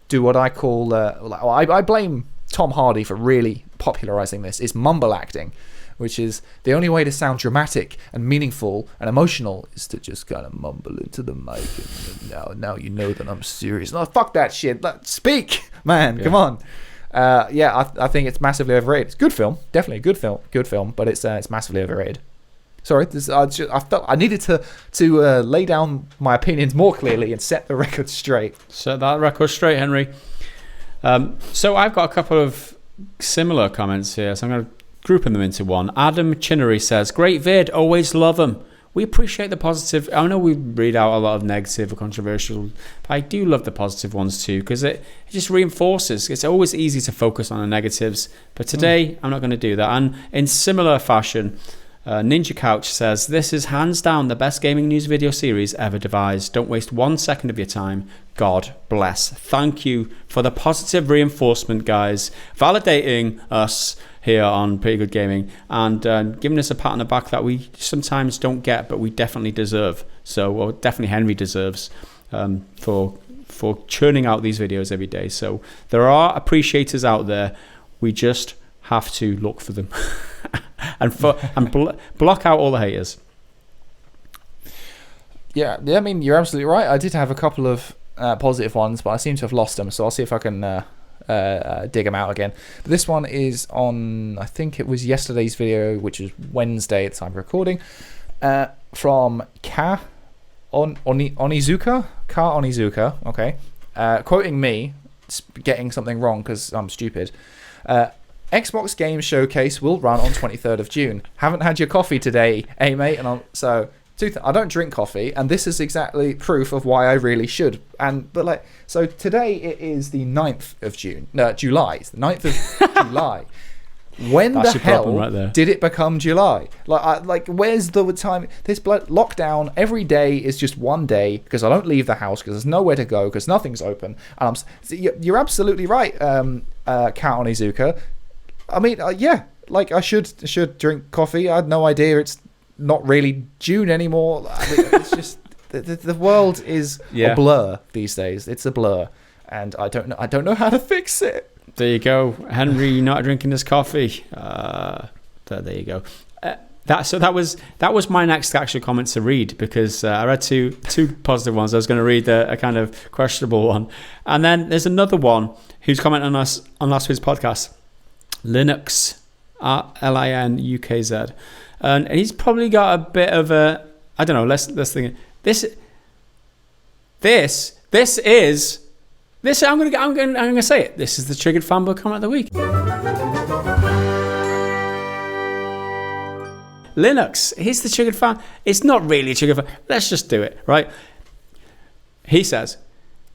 S2: do what I call... I blame Tom Hardy for really popularizing this, is mumble acting, which is the only way to sound dramatic and meaningful and emotional is to just kind of mumble into the mic. And now you know that I'm serious. No, fuck that shit. Speak, man. Yeah. Come on. I think it's massively overrated. It's a good film. Definitely a good film, but it's massively overrated. Sorry, I felt I needed to lay down my opinions more clearly and set the record straight.
S1: Set that record straight, Henry. So I've got a couple of similar comments here, so I'm going to group them into one. Adam Chinnery says, great vid, always love them. We appreciate the positive. I know we read out a lot of negative or controversial, but I do love the positive ones too, because it just reinforces. It's always easy to focus on the negatives, but today I'm not going to do that. And in similar fashion, Ninja Couch says, this is hands down the best gaming news video series ever devised. Don't waste 1 second of your time. God bless. Thank you for the positive reinforcement, guys. Validating us here on Pretty Good Gaming and giving us a pat on the back that we sometimes don't get, but we definitely deserve. So definitely Henry deserves for churning out these videos every day. So there are appreciators out there. We just have to look for them. and block out all the haters. Yeah, I mean, you're absolutely right. I did have a couple of positive ones, but I seem to have lost them, so I'll see if I can dig them out again. But this one is on, I think it was yesterday's video, which is Wednesday at the time of recording, from Ka Onizuka, okay, quoting me, getting something wrong because I'm stupid. Xbox Game Showcase will run on 23rd of June. Haven't had your coffee today, eh, mate? And I don't drink coffee, and this is exactly proof of why I really should. So today it is the 9th of June. No, July. It's the 9th of July. When That's the hell right did it become July? Where's the time? This lockdown every day is just one day because I don't leave the house because there's nowhere to go because nothing's open. And you're absolutely right, Kat Onizuka. I mean, I should drink coffee. I had no idea it's not really June anymore. I mean, it's just the world is a blur these days. It's a blur, and I don't know how to fix it. There you go, Henry. Not drinking his coffee. There you go. That was my next actual comment to read because I read two positive ones. I was going to read a kind of questionable one, and then there's another one who's commenting on us on last week's podcast. Linux, LINUKZ, and he's probably got a bit of a, I don't know. Let's think. This is I'm gonna say it. This is the Triggered Fanboy comment of the week. Linux. Here's the Triggered fan. It's not really a Triggered fan. Let's just do it, right? He says,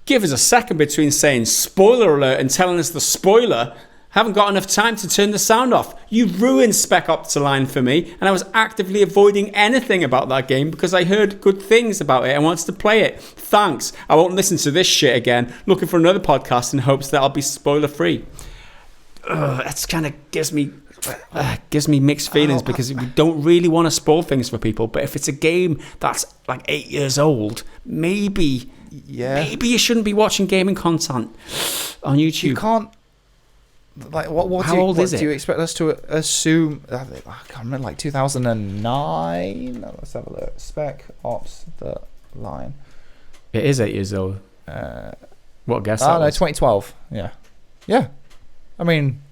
S1: give us a second between saying spoiler alert and telling us the spoiler. Haven't got enough time to turn the sound off. You ruined Spec Ops Line for me, and I was actively avoiding anything about that game because I heard good things about it and wanted to play it. Thanks. I won't listen to this shit again. Looking for another podcast in hopes that I'll be spoiler free. That's kind of gives me mixed feelings because we don't really want to spoil things for people. But if it's a game that's like 8 years old, maybe you shouldn't be watching gaming content on YouTube.
S2: You can't. Like what?
S1: How old is it?
S2: Do you expect us to assume? I can't remember. Like 2009. Let's have a look. Spec Ops the Line.
S1: It is 8 years old. What guess?
S2: Oh no, 2012. Yeah. I mean,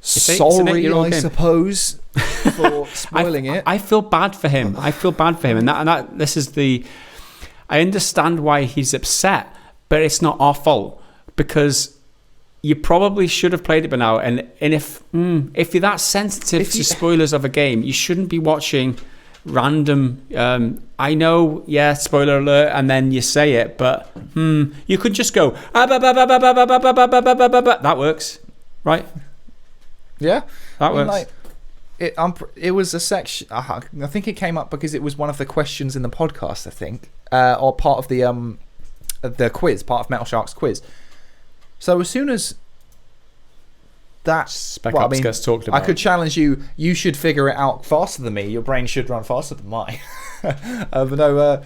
S2: sorry, I suppose, for spoiling it.
S1: I feel bad for him. And that this is the. I understand why he's upset, but it's not our fault because. You probably should have played it by now, and if you're that sensitive to spoilers of a game, you shouldn't be watching random. I know, spoiler alert, and then you say it, but you could just go. That works, right?
S2: Yeah,
S1: that works.
S2: Like, it was a section. I think it came up because it was one of the questions in the podcast. I think, or part of the quiz, part of Metalshark's quiz. So as soon as that
S1: Spec Ops gets talked about,
S2: I could challenge you. You should figure it out faster than me. Your brain should run faster than mine. But no,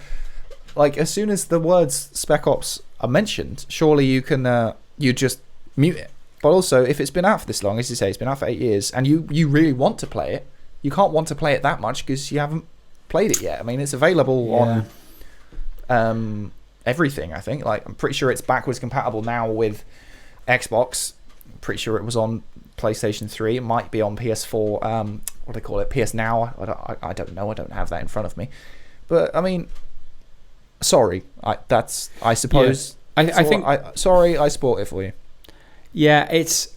S2: like as soon as the words Spec Ops are mentioned, surely you can you just mute it. But also, if it's been out for this long, as you say, it's been out for 8 years, and you really want to play it, you can't want to play it that much because you haven't played it yet. I mean, it's available on everything. I think. Like, I'm pretty sure it's backwards compatible now with Xbox. I'm pretty sure it was on PlayStation 3. It might be on PS4. What do they call it? PS Now. I don't know. I don't have that in front of me. But I mean, sorry. I suppose.
S1: Yeah. I think.
S2: Sorry, I spoiled it for you.
S1: Yeah, it's.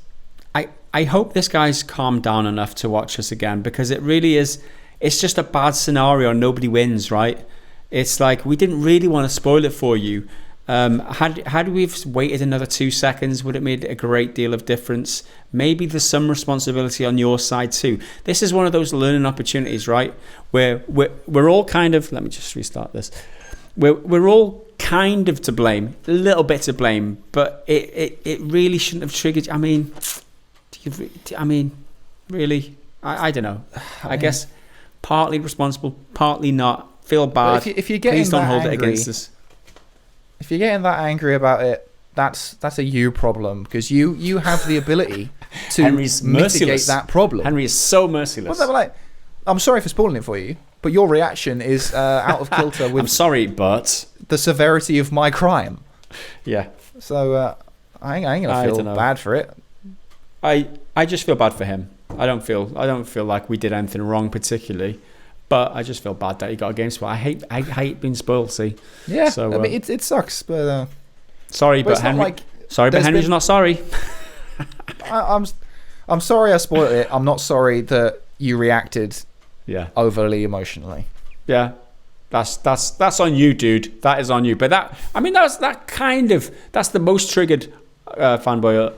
S1: I hope this guy's calmed down enough to watch us again because it really is. It's just a bad scenario. Nobody wins, right? It's like we didn't really want to spoil it for you. Had we waited another 2 seconds, would it made a great deal of difference? Maybe there's some responsibility on your side too. This is one of those learning opportunities, right? Where we're all kind of. Let me just restart this. We're all kind of to blame, a little bit to blame, but it really shouldn't have triggered. I mean, really, I don't know. I guess partly responsible, partly not. Feel bad.
S2: If you're getting
S1: please don't
S2: that
S1: hold
S2: angry,
S1: it against us.
S2: If you're getting that angry about it, that's a you problem because you have the ability to
S1: Henry's
S2: mitigate
S1: merciless.
S2: that problem.
S1: Henry is so merciless.
S2: Well, like, I'm sorry for spoiling it for you, but your reaction is out of kilter with
S1: I'm sorry, but
S2: the severity of my crime.
S1: Yeah.
S2: So I ain't gonna feel bad for it.
S1: I just feel bad for him. I don't feel like we did anything wrong particularly. But I just feel bad that he got a game spoiled. I hate being spoiled. See,
S2: yeah.
S1: So,
S2: I mean, it sucks, but
S1: sorry, but Henry.
S2: Like
S1: sorry, but Henry's not sorry.
S2: I'm sorry I spoiled it. I'm not sorry that you reacted.
S1: Yeah.
S2: Overly emotionally.
S1: Yeah, that's on you, dude. That is on you. But that's the most triggered fanboy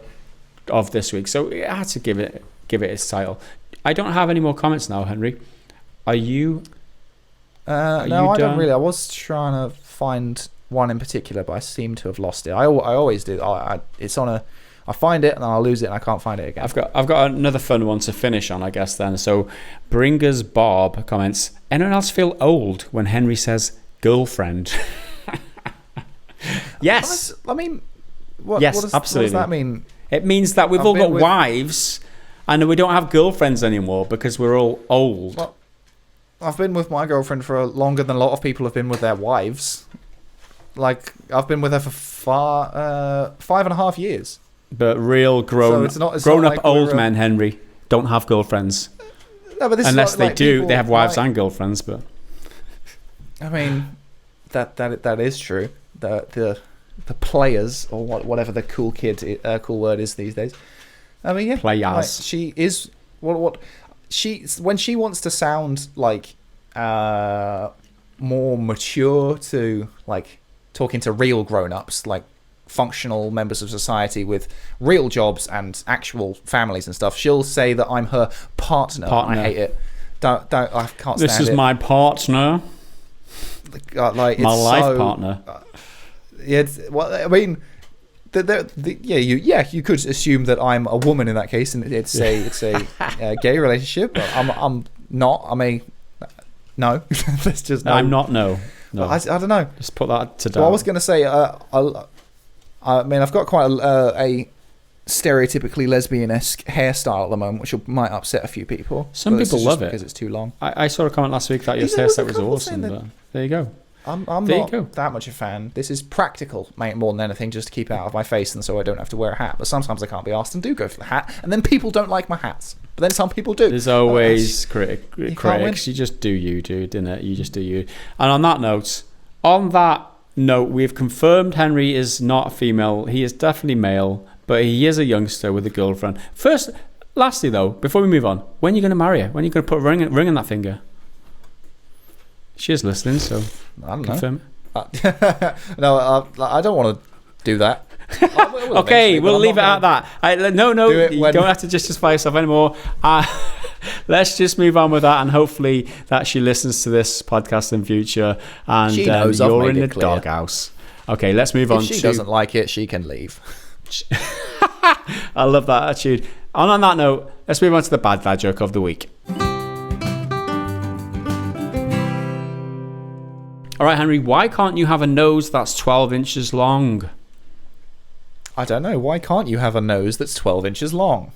S1: of this week. So I had to give it its title. I don't have any more comments now, Henry. Are you?
S2: No, I don't really. I was trying to find one in particular, but I seem to have lost it. I always do. It's on a. I find it and then I'll lose it and I can't find it again.
S1: I've got another fun one to finish on, I guess. Then so, Bringers Bob comments. Anyone else feel old when Henry says girlfriend? Yes.
S2: I mean,
S1: yes, absolutely.
S2: What does that mean?
S1: It means that we've all got wives, and we don't have girlfriends anymore because we're all old.
S2: Well, I've been with my girlfriend for longer than a lot of people have been with their wives. Like, I've been with her for 5.5 years.
S1: But real grown up like old men, Henry, don't have girlfriends.
S2: No, but this
S1: unless
S2: is
S1: they
S2: like
S1: do, they have wives and girlfriends. But
S2: I mean, that is true. players, or whatever the cool word is these days. I mean, yeah,
S1: players.
S2: Like, she is what when she wants to sound like more mature, to like talking to real grown-ups, like functional members of society with real jobs and actual families and stuff. She'll say that I'm her partner. I hate it. Don't. I can't stand it.
S1: This is my partner.
S2: Like,
S1: my life partner.
S2: Yeah. Well, I mean, you could assume that I'm a woman in that case, and it's a gay relationship. But I'm not. I mean, no. There's just no.
S1: I'm not. No.
S2: I don't know.
S1: Just put that to doubt.
S2: Well, I was going to say. I mean, I've got quite a stereotypically lesbian-esque hairstyle at the moment, which might upset a few people.
S1: Some people love it
S2: because it's too long.
S1: I saw a comment last week that your hairstyle was awesome. But there you go.
S2: I'm not that much a fan. This is practical, mate, more than anything, just to keep it out of my face, and so I don't have to wear a hat. But sometimes I can't be asked and do go for the hat, and then people don't like my hats. But then some people do.
S1: There's always critics. You just do you, dude, innit? You just do you. And on that note, we've confirmed Henry is not a female. He is definitely male, but he is a youngster with a girlfriend. Lastly, though, before we move on, when are you going to marry her? When are you going to put a ring on that finger? She is listening, so
S2: I don't
S1: confirm.
S2: No, I don't want to do that.
S1: Okay, we'll leave it at that. No, you don't have to justify yourself anymore. Let's just move on with that, and hopefully that she listens to this podcast in future, and you're in the doghouse. Okay, let's move on.
S2: If she doesn't like it, she can leave.
S1: I love that attitude. And on that note, let's move on to the bad dad joke of the week. All right, Henry, why can't you have a nose that's 12 inches long?
S2: I don't know. Why can't you have a nose that's 12 inches long?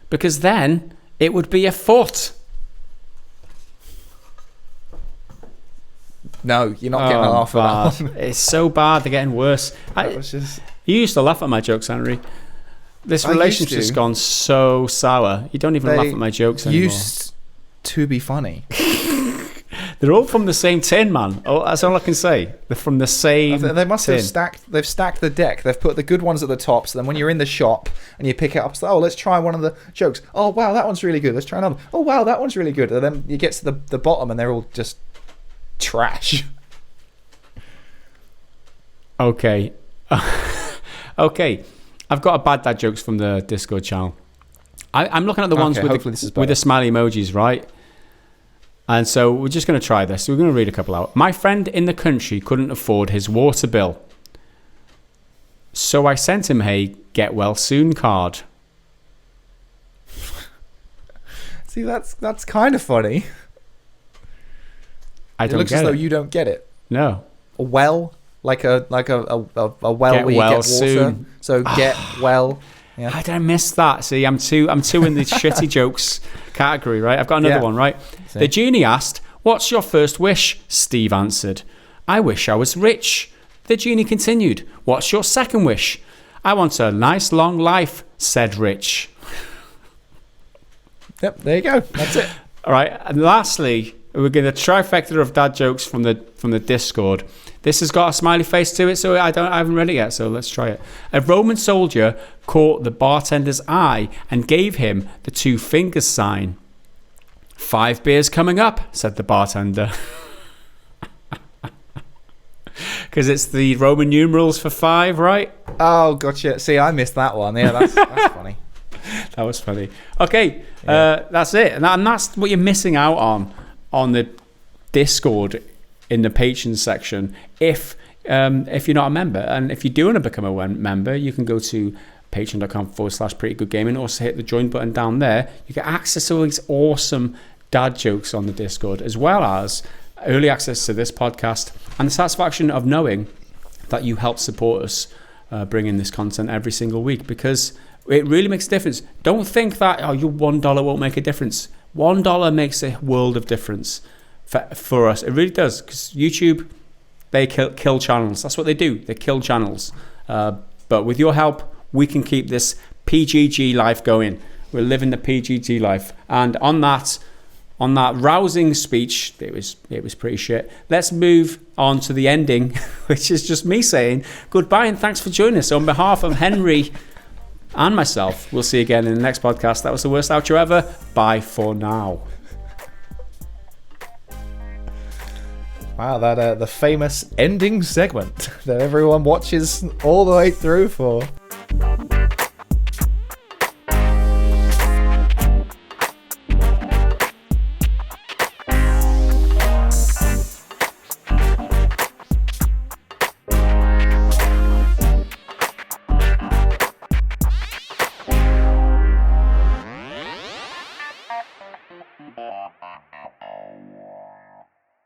S1: Because then it would be a foot.
S2: No, you're not getting a laugh at that one.
S1: It's so bad. They're getting worse. You used to laugh at my jokes, Henry. This relationship's gone so sour. You don't even laugh at my jokes anymore.
S2: Used to be funny.
S1: They're all from the same tin, man. Oh, that's all I can say. They're from the same tin.
S2: They must have they've stacked the deck. They've put the good ones at the top, so then when you're in the shop and you pick it up, it's like, oh, let's try one of the jokes. Oh, wow, that one's really good. Let's try another. Oh, wow, that one's really good. And then you get to the bottom and they're all just trash.
S1: Okay. Okay. I've got a bad dad jokes from the Discord channel. I'm looking at the ones with the smiley emojis, right? And so we're just going to try this. We're going to read a couple out. My friend in the country couldn't afford his water bill, so I sent him a get well soon card.
S2: See, that's kind of funny.
S1: It
S2: looks as though you don't get it.
S1: No.
S2: A well, like a well
S1: get
S2: where you get water.
S1: Soon.
S2: So get well. Yeah.
S1: How did I miss that? See, I'm too in the shitty jokes category, right? I've got another one, right?
S2: See.
S1: The genie asked, "What's your first wish?" Steve answered, "I wish I was rich." The genie continued, "What's your second wish?" "I want a nice long life," said Rich.
S2: Yep, there you go. That's it.
S1: All right, and lastly, we're going to trifecta of dad jokes from the Discord. This has got a smiley face to it, so I haven't read it yet, so let's try it. A Roman soldier caught the bartender's eye and gave him the 2 fingers sign. 5 beers coming up, said the bartender. Because it's the Roman numerals for 5, right?
S2: Oh, gotcha. See, I missed that one. Yeah, that's funny.
S1: That was funny. Okay, that's it. And that's what you're missing out on the Discord in the patrons section. If you're not a member, and if you do want to become a member, you can go to patreon.com/prettygoodgaming, or hit the join button down there. You get access to all these awesome dad jokes on the Discord, as well as early access to this podcast and the satisfaction of knowing that you help support us bringing this content every single week, because it really makes a difference. Don't think that your $1 won't make a difference. $1 makes a world of difference for us. It really does, because YouTube, they kill channels. That's what they do. They kill channels. But with your help, we can keep this PGG life going. We're living the PGG life. And on that, on that rousing speech, it was pretty shit. Let's move on to the ending, which is just me saying goodbye and thanks for joining us. On behalf of Henry and myself, we'll see you again in the next podcast. That was the worst outro ever. Bye for now.
S2: Wow, that the famous ending segment that everyone watches all the way through for.